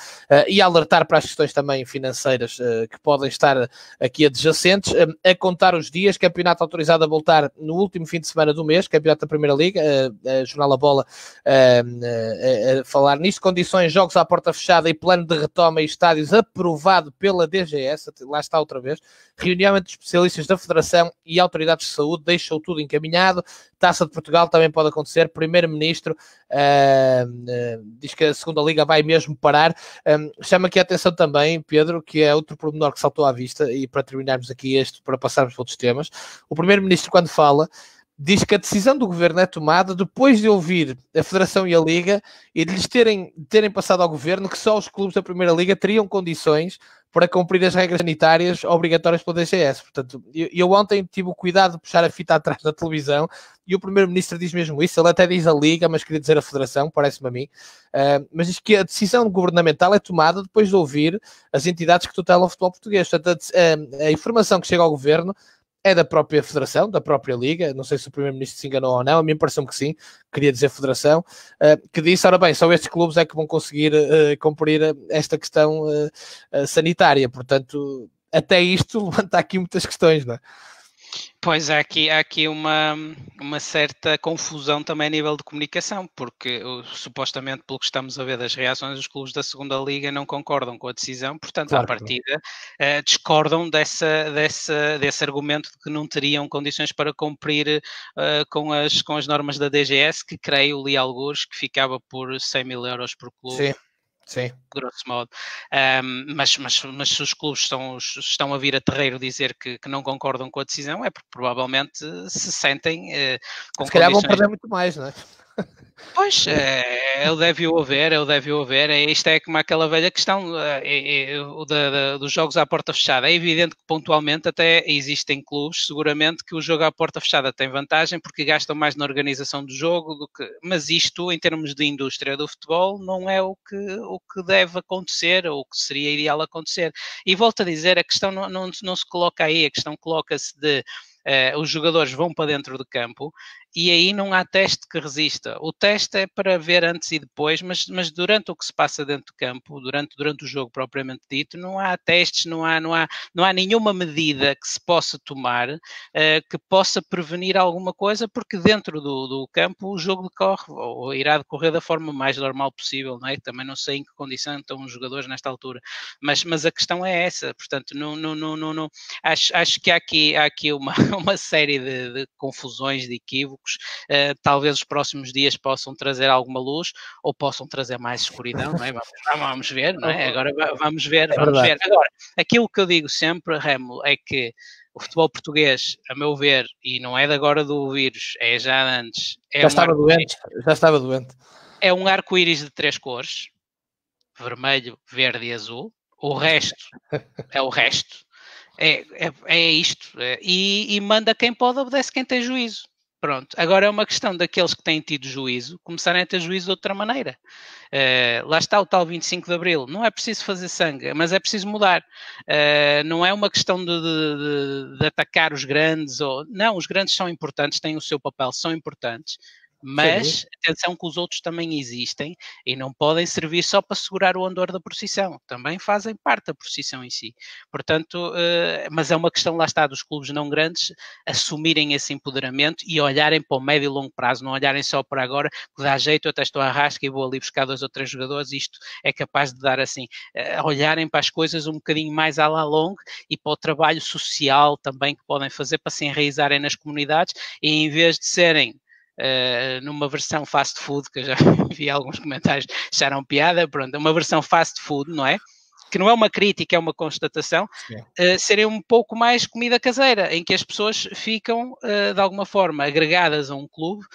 e a alertar para as questões também financeiras que podem estar aqui adjacentes. A contar os dias, campeonato autorizado a voltar no último fim de semana do mês, campeonato da Primeira Liga, Jornal A Bola a falar nisto, condições, jogos à porta fechada e plano de retoma e estádios aprovado pela DGS, lá está outra vez, reunião entre especialistas da Federação e autoridades de saúde, deixou tudo encaminhado. Taça de Portugal também pode acontecer. Primeiro-Ministro diz que a Segunda Liga vai mesmo parar. Chama aqui a atenção também, Pedro, que é outro pormenor que saltou à vista, e para terminarmos aqui para passarmos para outros temas, o Primeiro-Ministro, quando fala, diz que a decisão do governo é tomada depois de ouvir a Federação e a Liga e de lhes terem passado ao governo que só os clubes da Primeira Liga teriam condições para cumprir as regras sanitárias obrigatórias pela DGS. Portanto, eu ontem tive o cuidado de puxar a fita atrás da televisão e o Primeiro-Ministro diz mesmo isso. Ele até diz a Liga, mas queria dizer a Federação, parece-me a mim. Mas diz que a decisão governamental é tomada depois de ouvir as entidades que tutelam o futebol português. Portanto, a informação que chega ao governo é da própria Federação, da própria Liga. Não sei se o Primeiro-Ministro se enganou ou não, a mim pareceu-me que sim, queria dizer Federação, que disse, ora bem, só estes clubes é que vão conseguir cumprir esta questão sanitária. Portanto, até isto levanta aqui muitas questões, não é? Pois, há aqui uma certa confusão também a nível de comunicação, porque supostamente, pelo que estamos a ver das reações, os clubes da segunda liga não concordam com a decisão, portanto, claro, à partida, discordam desse argumento de que não teriam condições para cumprir com as normas da DGS, que creio, li alguns, que ficava por 100 mil euros por clube. Sim. Grosso modo. Mas se os clubes estão a vir a terreiro dizer que não concordam com a decisão, é porque provavelmente se sentem com se calhar vão perder muito mais, não é? Pois, ele deve-o haver. Isto é como aquela velha questão dos jogos à porta fechada. É evidente que pontualmente até existem clubes, seguramente, que o jogo à porta fechada tem vantagem porque gastam mais na organização do jogo mas isto, em termos de indústria do futebol, não é o que deve acontecer ou o que seria ideal acontecer. E volto a dizer, a questão não se coloca aí, a questão coloca-se de os jogadores vão para dentro do campo e aí não há teste que resista. O teste é para ver antes e depois, mas durante o que se passa dentro do campo, durante o jogo propriamente dito, não há testes, não há nenhuma medida que se possa tomar que possa prevenir alguma coisa, porque dentro do campo o jogo decorre, ou irá decorrer da forma mais normal possível, não é? Também não sei em que condição estão os jogadores nesta altura, mas a questão é essa, portanto, não acho que há aqui uma série de confusões, de equívocos. Talvez os próximos dias possam trazer alguma luz ou possam trazer mais escuridão, não é? Vamos ver, não é? Agora vamos ver. Agora, aquilo que eu digo sempre, Remo, é que o futebol português, a meu ver, e não é de agora do vírus, é já antes. Já estava doente. É um arco-íris de 3 cores, vermelho, verde e azul. O resto é o resto. É isto. E manda quem pode, obedece quem tem juízo. Pronto. Agora é uma questão daqueles que têm tido juízo começarem a ter juízo de outra maneira. Lá está o tal 25 de Abril. Não é preciso fazer sangue, mas é preciso mudar. Não é uma questão de atacar os grandes. Não, os grandes são importantes, têm o seu papel, são importantes. Mas atenção que os outros também existem e não podem servir só para segurar o andor da procissão, também fazem parte da procissão em si. Portanto, mas é uma questão, lá está, dos clubes não grandes assumirem esse empoderamento e olharem para o médio e longo prazo, não olharem só para agora, que dá jeito, eu até estou à rasca e vou ali buscar 2 ou 3 jogadores, isto é capaz de dar assim, olharem para as coisas um bocadinho mais à la longue e para o trabalho social também que podem fazer para se enraizarem nas comunidades e em vez de serem numa versão fast food, que eu já vi alguns comentários acharam piada, pronto, uma versão fast food, não é? Que não é uma crítica, é uma constatação, serem um pouco mais comida caseira, em que as pessoas ficam, de alguma forma, agregadas a um clube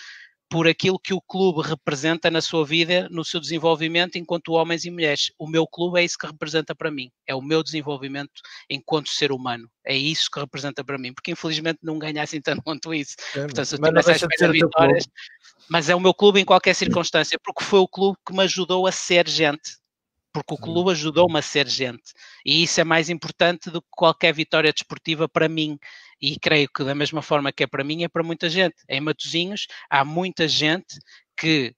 por aquilo que o clube representa na sua vida, no seu desenvolvimento enquanto homens e mulheres. O meu clube é isso que representa para mim, é o meu desenvolvimento enquanto ser humano, é isso que representa para mim, porque infelizmente não ganha assim tanto quanto isso. Portanto, se eu tivesse a espera de vitórias, mas é o meu clube em qualquer circunstância, porque foi o clube que me ajudou a ser gente. Porque o clube ajudou-me a ser gente. E isso é mais importante do que qualquer vitória desportiva para mim. E creio que da mesma forma que é para mim, é para muita gente. Em Matosinhos há muita gente que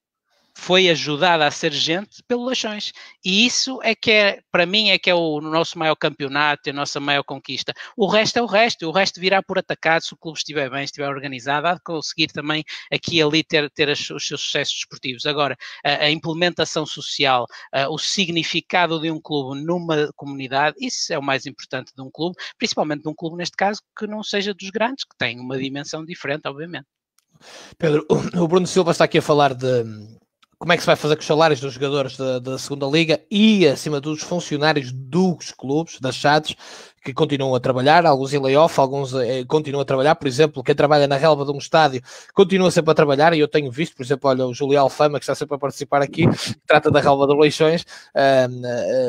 foi ajudada a ser gente pelo Leixões. E isso é que para mim, é que é o nosso maior campeonato, a nossa maior conquista. O resto é o resto. O resto virá por atacado se o clube estiver bem, estiver organizado. Há de conseguir também aqui e ali ter os seus sucessos desportivos. Agora, a implementação social, o significado de um clube numa comunidade, isso é o mais importante de um clube, principalmente de um clube, neste caso, que não seja dos grandes, que tem uma dimensão diferente, obviamente. Pedro, o Bruno Silva está aqui a falar de como é que se vai fazer com os salários dos jogadores da segunda liga e, acima dos funcionários dos clubes, das SADs, que continuam a trabalhar, alguns em layoff, alguns continuam a trabalhar. Por exemplo, quem trabalha na relva de um estádio continua sempre a trabalhar, e eu tenho visto, por exemplo, olha, o Júlio Alfama, que está sempre a participar aqui, que trata da relva de Leixões,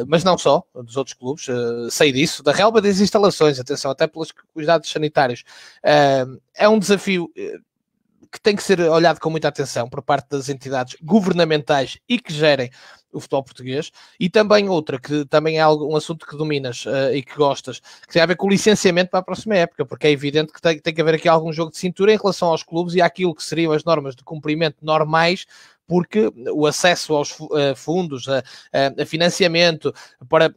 mas não só, dos outros clubes, sei disso, da relva das instalações, atenção, até pelos cuidados sanitários. É um desafio que tem que ser olhado com muita atenção por parte das entidades governamentais e que gerem o futebol português. E também outra, que também é um assunto que dominas e que gostas, que tem a ver com o licenciamento para a próxima época, porque é evidente que tem que haver aqui algum jogo de cintura em relação aos clubes e àquilo que seriam as normas de cumprimento normais, porque o acesso aos fundos, a financiamento para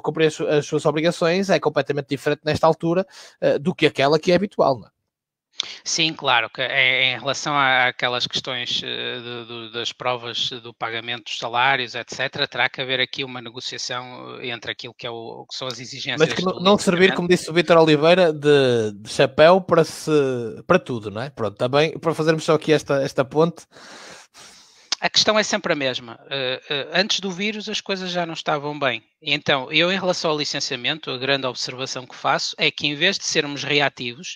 cumprir as suas obrigações é completamente diferente nesta altura do que aquela que é habitual, não é? Sim, claro, que em relação àquelas questões das provas do pagamento dos salários, etc., terá que haver aqui uma negociação entre aquilo que são as exigências. Mas que não servir, como disse o Vítor Oliveira, de chapéu para tudo, não é? Pronto, também para fazermos só aqui esta ponte. A questão é sempre a mesma. Antes do vírus as coisas já não estavam bem. Então, eu em relação ao licenciamento, a grande observação que faço é que em vez de sermos reativos,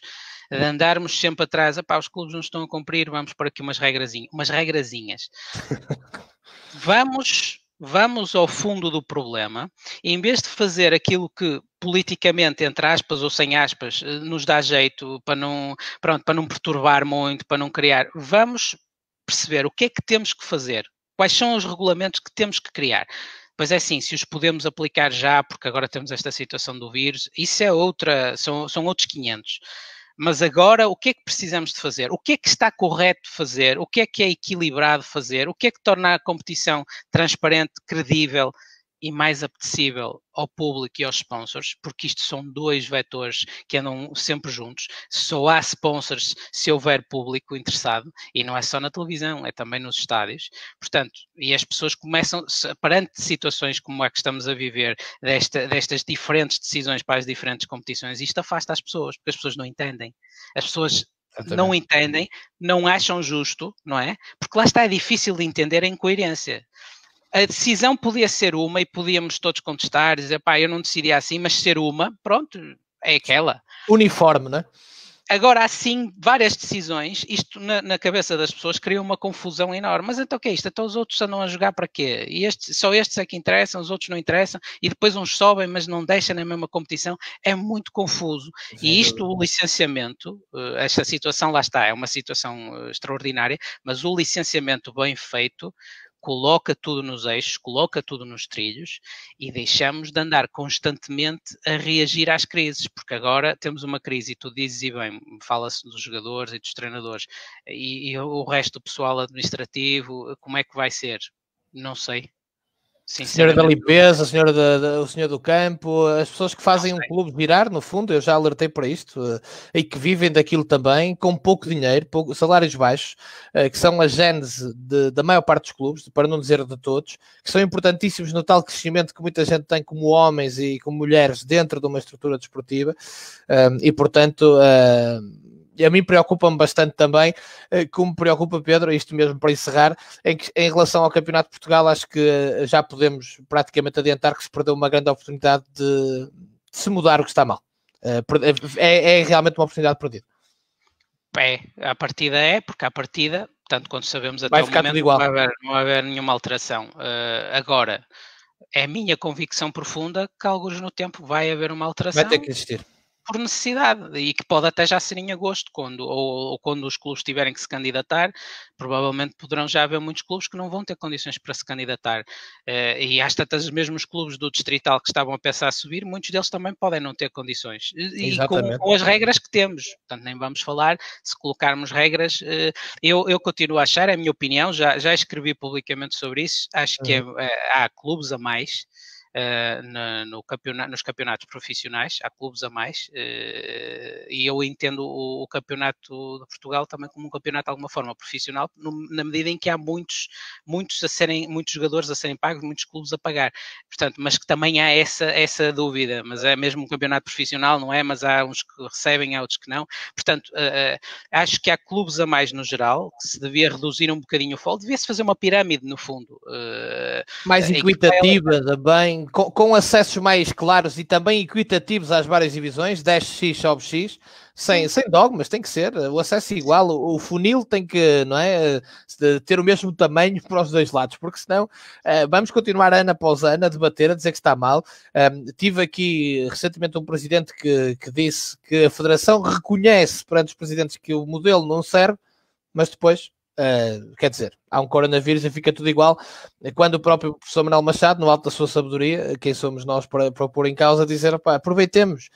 de andarmos sempre atrás, os clubes não estão a cumprir, vamos por aqui umas regrazinhas. Vamos ao fundo do problema, e em vez de fazer aquilo que politicamente, entre aspas ou sem aspas, nos dá jeito para não perturbar muito, para não criar, vamos perceber o que é que temos que fazer, quais são os regulamentos que temos que criar. Pois é assim, se os podemos aplicar já, porque agora temos esta situação do vírus, isso é são outros 500. Mas agora, o que é que precisamos de fazer? O que é que está correto fazer? O que é equilibrado fazer? O que é que torna a competição transparente, credível e mais apetecível ao público e aos sponsors? Porque isto são dois vetores que andam sempre juntos. Só há sponsors se houver público interessado, e não é só na televisão, é também nos estádios. Portanto, e as pessoas começam, perante situações como a que estamos a viver, destas diferentes decisões para as diferentes competições, isto afasta as pessoas, porque as pessoas não entendem. As pessoas não entendem, não acham justo, não é? Porque lá está, é difícil de entender a incoerência. A decisão podia ser uma e podíamos todos contestar, dizer, eu não decidi assim, mas ser uma, pronto, é aquela. Uniforme, não é? Agora, assim, várias decisões, isto na cabeça das pessoas cria uma confusão enorme. Mas então o que é isto? Então os outros andam a jogar para quê? E só estes é que interessam, os outros não interessam, e depois uns sobem, mas não deixam na mesma competição. É muito confuso. E isto, o licenciamento, esta situação, lá está, é uma situação extraordinária, mas o licenciamento bem feito coloca tudo nos eixos, coloca tudo nos trilhos e deixamos de andar constantemente a reagir às crises, porque agora temos uma crise, e tu dizes e bem, fala-se dos jogadores e dos treinadores, e o resto do pessoal administrativo, como é que vai ser? Não sei. A senhora da limpeza, o senhor do campo, as pessoas que fazem um clube virar, no fundo, eu já alertei para isto, e que vivem daquilo também, com pouco dinheiro, salários baixos, que são a gênese da maior parte dos clubes, para não dizer de todos, que são importantíssimos no tal crescimento que muita gente tem como homens e como mulheres dentro de uma estrutura desportiva, e portanto... E a mim preocupa-me bastante também, como preocupa Pedro, isto mesmo para encerrar, em relação ao Campeonato de Portugal, acho que já podemos praticamente adiantar que se perdeu uma grande oportunidade de se mudar o que está mal. É realmente uma oportunidade perdida. A partida porque a partida, tanto quanto sabemos até vai o ficar momento, tudo igual. Não vai haver nenhuma alteração. Agora, é a minha convicção profunda que alguns no tempo vai haver uma alteração. Vai ter que existir. Por necessidade, e que pode até já ser em agosto, quando os clubes tiverem que se candidatar, provavelmente poderão já haver muitos clubes que não vão ter condições para se candidatar, e às tantas os mesmos clubes do Distrital que estavam a pensar a subir, muitos deles também podem não ter condições, e com as regras que temos, portanto nem vamos falar, se colocarmos regras, eu continuo a achar, é a minha opinião, já escrevi publicamente sobre isso, acho que há clubes a mais, nos campeonatos profissionais, há clubes a mais, e eu entendo o campeonato de Portugal também como um campeonato de alguma forma profissional, na medida em que há muitos jogadores a serem pagos, muitos clubes a pagar, portanto, mas que também há essa dúvida, mas é mesmo um campeonato profissional, não é? Mas há uns que recebem, há outros que não, portanto, acho que há clubes a mais no geral, que se devia reduzir um bocadinho o foco, devia-se fazer uma pirâmide no fundo. Mais equitativa também, com acessos mais claros e também equitativos às várias divisões, 10x sobre X, sem dogmas, tem que ser, o acesso igual, o funil tem que, não é, ter o mesmo tamanho para os dois lados, porque senão vamos continuar ano após ano a debater, a dizer que está mal. Tive aqui recentemente um presidente que disse que a Federação reconhece perante os presidentes que o modelo não serve, mas depois... quer dizer, há um coronavírus e fica tudo igual, quando o próprio professor Manuel Machado, no alto da sua sabedoria, quem somos nós para pôr em causa, dizer, pá, aproveitemos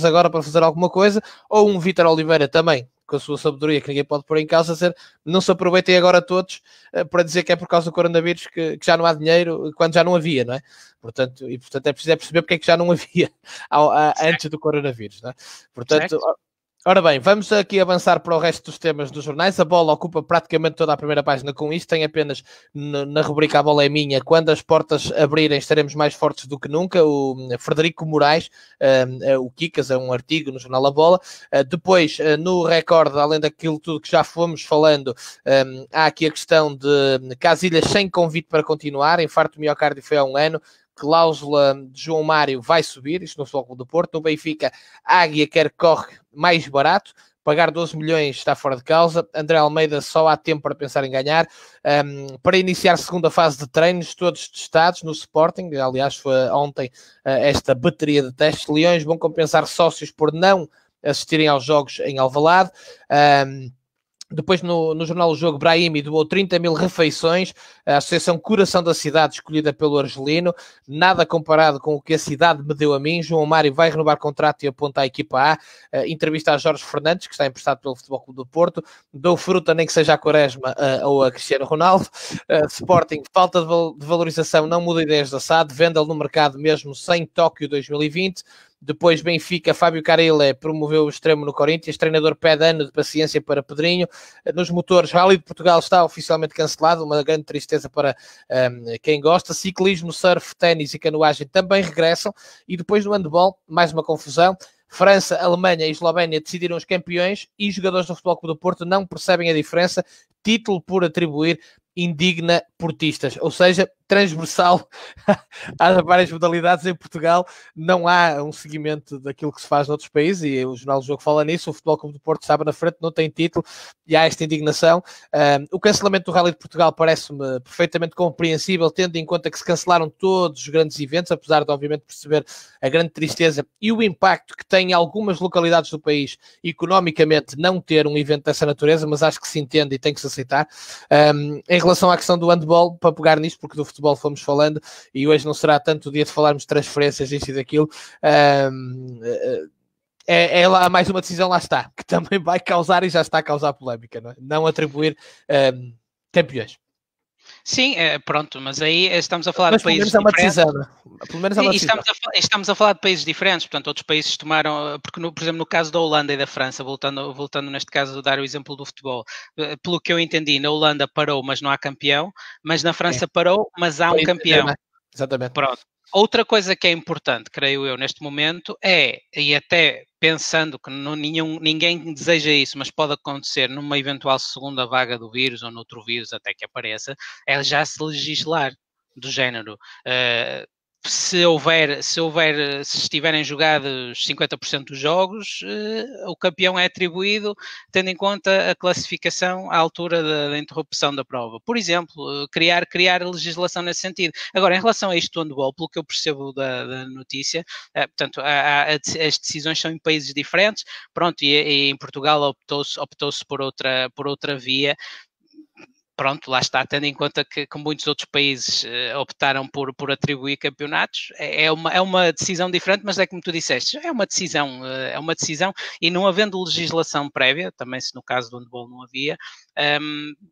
agora para fazer alguma coisa, ou um Vítor Oliveira também, com a sua sabedoria, que ninguém pode pôr em causa, dizer, não se aproveitem agora todos para dizer que é por causa do coronavírus que já não há dinheiro, quando já não havia, não é? Portanto é preciso perceber porque é que já não havia antes do coronavírus, não é? Portanto... Certo. Ora bem, vamos aqui avançar para o resto dos temas dos jornais. A Bola ocupa praticamente toda a primeira página com isto. Tem apenas na rubrica A Bola é Minha. Quando as portas abrirem, estaremos mais fortes do que nunca. O Frederico Moraes, o Kikas, é um artigo no jornal A Bola. Depois, no Record, além daquilo tudo que já fomos falando, há aqui a questão de Casilhas sem convite para continuar. Infarto miocárdio foi há um ano. Cláusula de João Mário vai subir, isto no Futebol Clube do Porto. No Benfica, Águia quer que corre mais barato, pagar 12 milhões está fora de causa. André Almeida só há tempo para pensar em ganhar. Para iniciar a segunda fase de treinos, todos testados no Sporting, aliás foi ontem esta bateria de testes. Leões vão compensar sócios por não assistirem aos jogos em Alvalade. Depois no jornal O Jogo, Brahimi doou 30 mil refeições à Associação Coração da Cidade, escolhida pelo argelino, nada comparado com o que a cidade me deu a mim. João Mário vai renovar contrato e aponta à equipa A. Entrevista a Jorge Fernandes, que está emprestado pelo Futebol Clube do Porto. Dou fruta, nem que seja a Quaresma ou a Cristiano Ronaldo. Sporting, falta de valorização, não muda ideias da SAD. Vendel no mercado mesmo sem Tóquio 2020. Depois Benfica, Fábio Carille promoveu o extremo no Corinthians, treinador pede ano de paciência para Pedrinho. Nos motores, Rally de Portugal está oficialmente cancelado, uma grande tristeza para quem gosta. Ciclismo, surf, ténis e canoagem também regressam. E depois no handball, mais uma confusão. França, Alemanha e Eslovénia decidiram os campeões e os jogadores do Futebol Clube do Porto não percebem a diferença. Título por atribuir, indigna portistas, ou seja, transversal às várias modalidades. Em Portugal não há um seguimento daquilo que se faz noutros países e o Jornal do Jogo fala nisso. O Futebol Clube do Porto estava na frente, não tem título e há esta indignação. O cancelamento do Rally de Portugal parece-me perfeitamente compreensível, tendo em conta que se cancelaram todos os grandes eventos, apesar de obviamente perceber a grande tristeza e o impacto que tem em algumas localidades do país economicamente não ter um evento dessa natureza, mas acho que se entende e tem que se aceitar. Em relação à questão do handball, para pegar nisto, porque do futebol fomos falando, e hoje não será tanto o dia de falarmos de transferências, isto e daquilo, é lá mais uma decisão, lá está, que também vai causar e já está a causar polémica, não atribuir campeões. Sim, pronto, mas aí estamos a falar de países diferentes. Estamos a falar de países diferentes, portanto, outros países tomaram, porque, por exemplo, no caso da Holanda e da França, voltando neste caso a dar o exemplo do futebol, pelo que eu entendi, na Holanda parou, mas não há campeão, mas na França parou, mas há um campeão. Exatamente. Pronto. Outra coisa que é importante, creio eu, neste momento e até pensando que ninguém deseja isso, mas pode acontecer numa eventual segunda vaga do vírus ou noutro vírus até que apareça, é já se legislar do género. Se estiverem jogados 50% dos jogos, o campeão é atribuído tendo em conta a classificação à altura da interrupção da prova. Por exemplo, criar legislação nesse sentido. Agora, em relação a isto do handball, pelo que eu percebo da notícia, portanto, as decisões são em países diferentes, pronto, e em Portugal optou-se por outra via. Pronto, lá está, tendo em conta que muitos outros países optaram por atribuir campeonatos, é uma decisão diferente, mas é como tu disseste, é uma decisão e não havendo legislação prévia, também se no caso do handball não havia,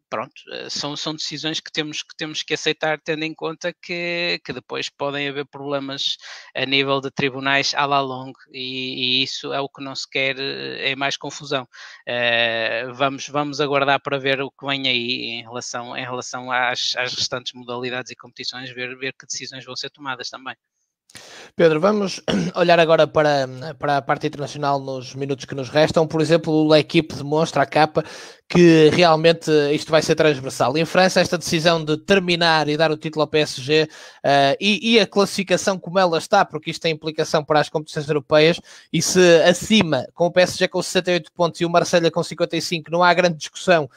pronto, são decisões que temos que aceitar, tendo em conta que depois podem haver problemas a nível de tribunais à la longue e isso é o que não se quer, é mais confusão. Vamos aguardar para ver o que vem aí em relação às restantes modalidades e competições, ver que decisões vão ser tomadas também. Pedro, vamos olhar agora para a parte internacional nos minutos que nos restam. Por exemplo, a equipe demonstra a capa que realmente isto vai ser transversal. Em França, esta decisão de terminar e dar o título ao PSG e a classificação como ela está, porque isto tem implicação para as competições europeias, e se acima, com o PSG com 68 pontos e o Marselha com 55, não há grande discussão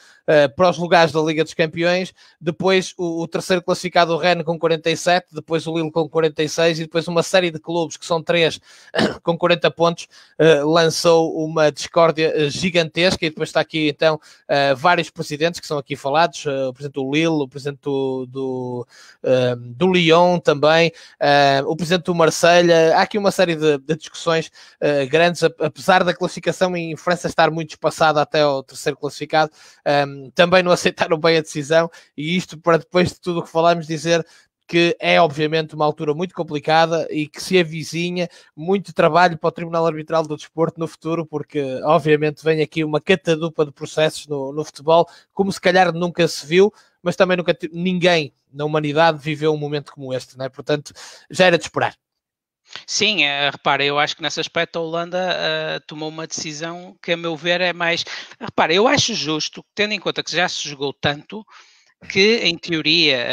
para os lugares da Liga dos Campeões, depois o terceiro classificado, o Rennes, com 47, depois o Lille com 46 e depois uma série de clubes, que são 3 com 40 pontos, lançou uma discórdia gigantesca. E depois está aqui então vários presidentes que são aqui falados, o presidente do Lille, o presidente do Lyon também, o presidente do Marselha. Há aqui uma série de discussões grandes, apesar da classificação em França estar muito espaçada até ao terceiro classificado, também não aceitaram bem a decisão, e isto para depois de tudo o que falámos dizer que é obviamente uma altura muito complicada e que se avizinha muito trabalho para o Tribunal Arbitral do Desporto no futuro, porque obviamente vem aqui uma catadupa de processos no futebol, como se calhar nunca se viu, mas também nunca ninguém na humanidade viveu um momento como este, não é? Portanto, já era de esperar. Sim, repara, eu acho que nesse aspecto a Holanda tomou uma decisão que, a meu ver, é mais... Repara, eu acho justo, tendo em conta que já se jogou tanto, que, em teoria,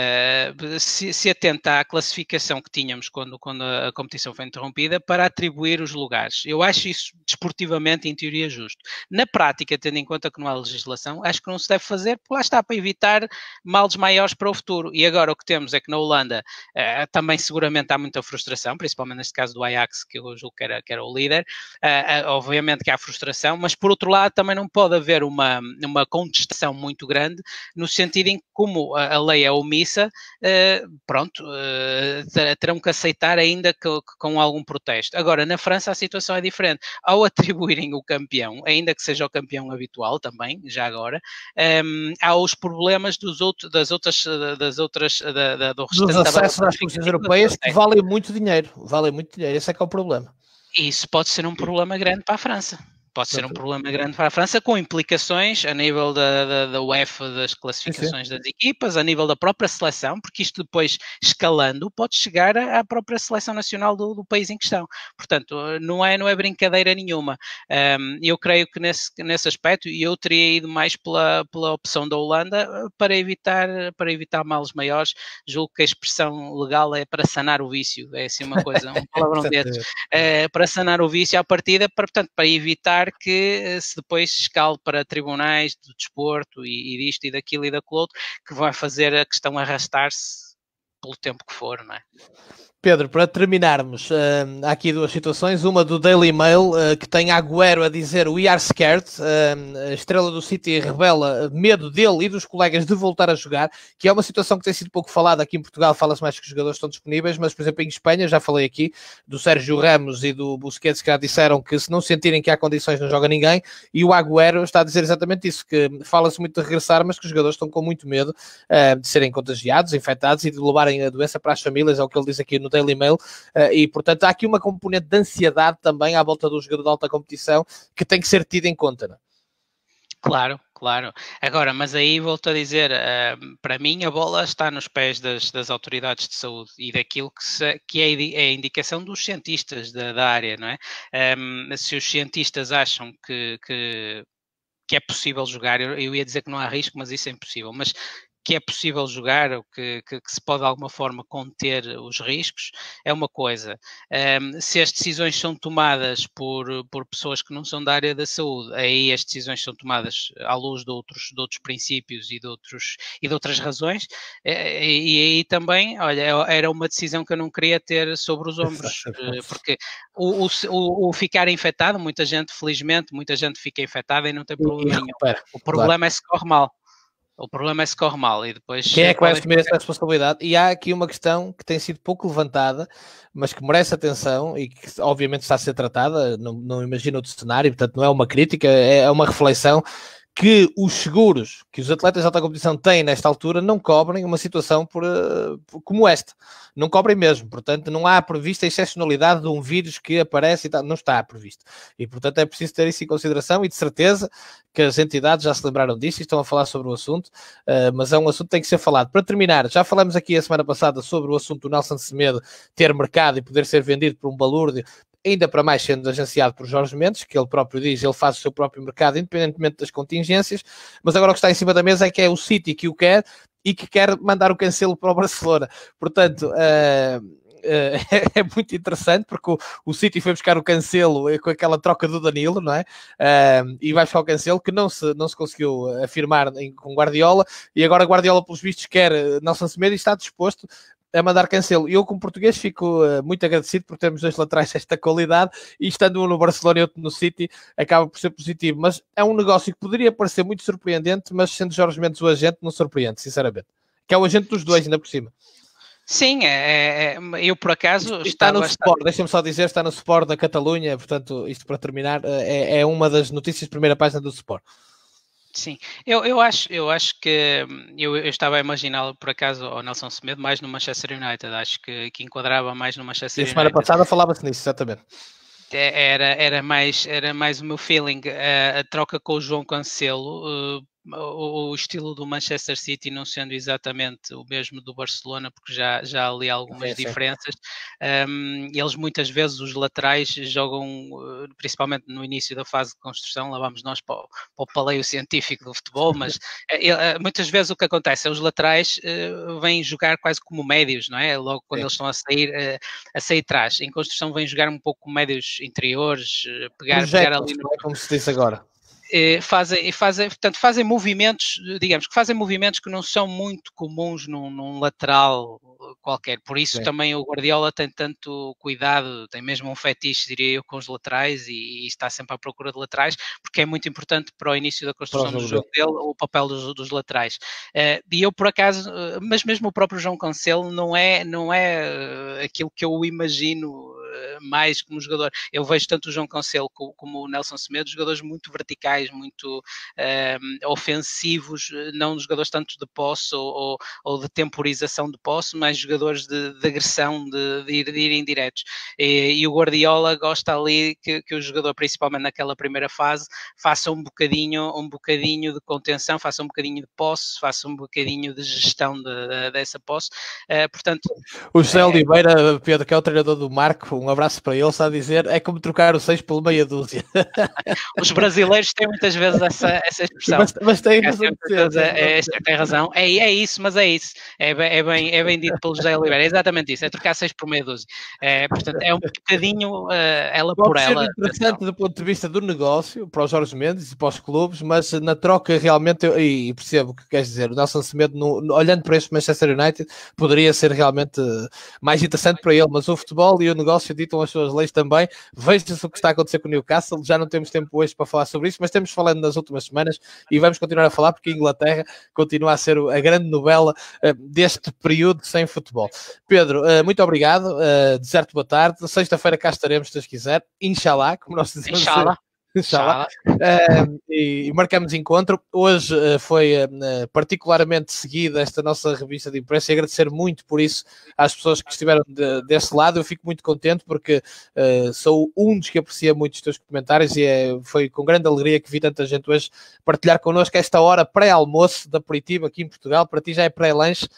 se atenta à classificação que tínhamos quando a competição foi interrompida para atribuir os lugares. Eu acho isso desportivamente, em teoria, justo. Na prática, tendo em conta que não há legislação, acho que não se deve fazer, porque lá está, para evitar males maiores para o futuro. E agora o que temos é que na Holanda também seguramente há muita frustração, principalmente neste caso do Ajax, que eu julgo que era o líder. Obviamente que há frustração, mas por outro lado também não pode haver uma contestação muito grande, no sentido em que, como a lei é omissa, terão que aceitar ainda com algum protesto. Agora, na França a situação é diferente. Ao atribuírem o campeão, ainda que seja o campeão habitual também, já agora, há os problemas do restante acessos às competições europeias que valem muito dinheiro. Esse é que é o problema. Isso pode ser um problema grande para a França. Pode ser um problema grande para a França, com implicações a nível da UEFA, das classificações das equipas, a nível da própria seleção, porque isto depois, escalando, pode chegar à própria seleção nacional do país em questão. Portanto, não é brincadeira nenhuma. Eu creio que nesse aspecto, e eu teria ido mais pela opção da Holanda para evitar males maiores. Julgo que a expressão legal é para sanar o vício. É assim uma coisa, um palavrão desses. Para sanar o vício à partida, portanto, para evitar que se depois escale para tribunais do desporto e disto e daquilo e daquilo outro, que vai fazer a questão arrastar-se pelo tempo que for, não é? Pedro, para terminarmos, há aqui duas situações. Uma do Daily Mail, que tem Agüero a dizer "We are scared". A estrela do City revela medo dele e dos colegas de voltar a jogar, que é uma situação que tem sido pouco falada. Aqui em Portugal fala-se mais que os jogadores estão disponíveis, mas, por exemplo, em Espanha, já falei aqui do Sérgio Ramos e do Busquets, que já disseram que se não sentirem que há condições não joga ninguém, e o Agüero está a dizer exatamente isso, que fala-se muito de regressar, mas que os jogadores estão com muito medo de serem contagiados, infectados e de levarem a doença para as famílias, é o que ele diz aqui no Daily Mail, e portanto há aqui uma componente de ansiedade também à volta do jogador de alta competição que tem que ser tida em conta, não é? Claro. Agora, mas aí volto a dizer, para mim a bola está nos pés das autoridades de saúde e daquilo que é a indicação dos cientistas da área, não é? Se os cientistas acham que é possível jogar, eu ia dizer que não há risco, mas isso é impossível, mas que é possível jogar ou que se pode de alguma forma conter os riscos, é uma coisa. Se as decisões são tomadas por pessoas que não são da área da saúde, aí as decisões são tomadas à luz de outros princípios e de outras razões, e aí também, olha, era uma decisão que eu não queria ter sobre os ombros, porque o ficar infectado, felizmente, muita gente fica infectada e não tem problema nenhum. O problema é se corre mal. O problema é se corre mal e depois... Quem é que vai assumir essa responsabilidade? E há aqui uma questão que tem sido pouco levantada, mas que merece atenção e que obviamente está a ser tratada, não imagino outro cenário, portanto não é uma crítica, é uma reflexão, que os seguros que os atletas de alta competição têm nesta altura não cobrem uma situação como esta. Não cobrem mesmo. Portanto, não há prevista a excepcionalidade de um vírus que aparece e tal. Não está previsto. E, portanto, é preciso ter isso em consideração e de certeza que as entidades já se lembraram disso e estão a falar sobre o assunto, mas é um assunto que tem que ser falado. Para terminar, já falamos aqui a semana passada sobre o assunto do Nelson Semedo ter mercado e poder ser vendido por um balúrdio, ainda para mais sendo agenciado por Jorge Mendes, que ele próprio diz, ele faz o seu próprio mercado, independentemente das contingências, mas agora o que está em cima da mesa é que é o City que o quer e que quer mandar o Cancelo para o Barcelona. Portanto, é muito interessante, porque o City foi buscar o Cancelo com aquela troca do Danilo, não é? E vai buscar o Cancelo, que não se conseguiu afirmar com Guardiola, e agora Guardiola, pelos vistos, quer Nelson Semedo e está disposto a mandar Cancelo. Eu, como português, fico muito agradecido por termos dois laterais desta qualidade e estando um no Barcelona e outro no City, acaba por ser positivo. Mas é um negócio que poderia parecer muito surpreendente, mas sendo Jorge Mendes o agente, não surpreende, sinceramente. Que é o agente dos dois, ainda por cima. Sim, eu por acaso está no Sport, deixa-me só dizer, está no Sport da Catalunha, portanto, isto para terminar, é uma das notícias de primeira página do Sport. Sim, eu acho que eu estava a imaginá-lo por acaso ao Nelson Semedo mais no Manchester United, acho que enquadrava mais no Manchester United. E a semana passada falava-se nisso, exatamente. Era mais o meu feeling, a troca com o João Cancelo, o estilo do Manchester City não sendo exatamente o mesmo do Barcelona, porque já há ali algumas diferenças. Eles muitas vezes, os laterais, jogam, principalmente no início da fase de construção, lá vamos nós para o paleio científico do futebol, mas muitas vezes o que acontece é os laterais vêm jogar quase como médios, não é? Logo quando eles estão a sair atrás. Em construção vêm jogar um pouco como médios interiores, pegar ali no... como se disse agora. Fazem movimentos, digamos que fazem movimentos que não são muito comuns num lateral qualquer, por isso também o Guardiola tem tanto cuidado, tem mesmo um fetiche, diria eu, com os laterais e está sempre à procura de laterais, porque é muito importante para o início da construção do jogo dele, o papel dos laterais. E eu por acaso, mas mesmo o próprio João Cancelo não é aquilo que eu imagino mais como jogador. Eu vejo tanto o João Cancelo como o Nelson Semedo, jogadores muito verticais, muito ofensivos, não jogadores tanto de posse ou de temporização de posse, mas jogadores de agressão, de irem diretos. E o Guardiola gosta ali que o jogador, principalmente naquela primeira fase, faça um bocadinho de contenção, faça um bocadinho de posse, faça um bocadinho de gestão dessa posse. Portanto, o José Oliveira, Pedro, que é o treinador do Marco, um abraço para ele, está a dizer, é como trocar o 6 pelo meia dúzia. Os brasileiros têm muitas vezes essa expressão. Mas tem razão. É isso, mas é isso. É bem dito pelo José Oliveira. É exatamente isso. É trocar 6 por meia dúzia. Portanto, é um bocadinho ela por ela. Pode ser interessante do ponto de vista do negócio, para os Jorge Mendes e para os clubes, mas na troca realmente, e percebo o que queres dizer, o Nelson Semedo, olhando para este Manchester United, poderia ser realmente mais interessante para ele, mas o futebol e o negócio ditam as suas leis também. Veja-se o que está a acontecer com o Newcastle, já não temos tempo hoje para falar sobre isso, mas temos falando nas últimas semanas e vamos continuar a falar porque a Inglaterra continua a ser a grande novela deste período sem futebol. Pedro, muito obrigado, desejo-te boa tarde, sexta-feira cá estaremos, se Deus quiser, inshallah, como nós dizemos. Inshallah. E marcamos encontro. Hoje foi particularmente seguida esta nossa revista de imprensa e agradecer muito por isso às pessoas que estiveram desse lado. Eu fico muito contente porque sou um dos que aprecia muito os teus comentários e foi com grande alegria que vi tanta gente hoje partilhar connosco esta hora pré-almoço de aperitivo aqui em Portugal. Para ti já é pré-lanche,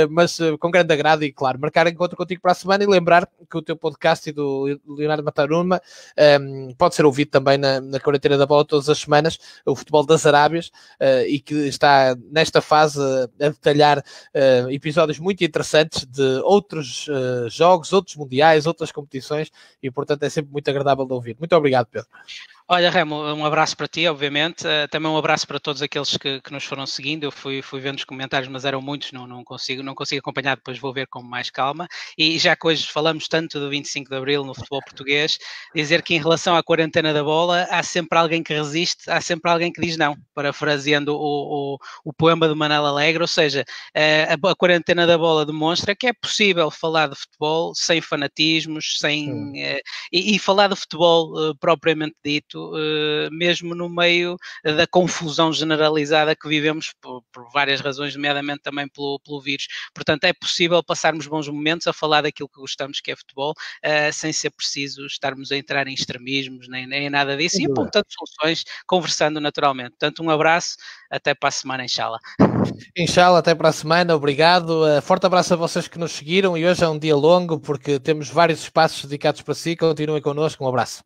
mas com grande agrado e claro, marcar encontro contigo para a semana e lembrar que o teu podcast e do Leonardo Mataruma pode ser ouvido também na quarentena da bola todas as semanas, o futebol das Arábias, e que está nesta fase a detalhar episódios muito interessantes de outros jogos, outros mundiais, outras competições, e portanto é sempre muito agradável de ouvir. Muito obrigado, Pedro. Olha, Remo, um abraço para ti, obviamente, também um abraço para todos aqueles que nos foram seguindo. Eu fui vendo os comentários, mas eram muitos, não consigo acompanhar, depois vou ver com mais calma. E já que hoje falamos tanto do 25 de Abril no futebol português, dizer que em relação à quarentena da bola, há sempre alguém que resiste, há sempre alguém que diz não, parafraseando o poema de Manel Alegre, ou seja, a quarentena da bola demonstra que é possível falar de futebol sem fanatismos, e falar de futebol propriamente dito, isto mesmo no meio da confusão generalizada que vivemos por várias razões, nomeadamente também pelo vírus. Portanto, é possível passarmos bons momentos a falar daquilo que gostamos, que é futebol, sem ser preciso estarmos a entrar em extremismos, nem nada disso, e apontando soluções, conversando naturalmente. Portanto, um abraço, até para a semana, inshallah. Inshallah, até para a semana, obrigado. Forte abraço a vocês que nos seguiram e hoje é um dia longo porque temos vários espaços dedicados para si. Continuem connosco, um abraço.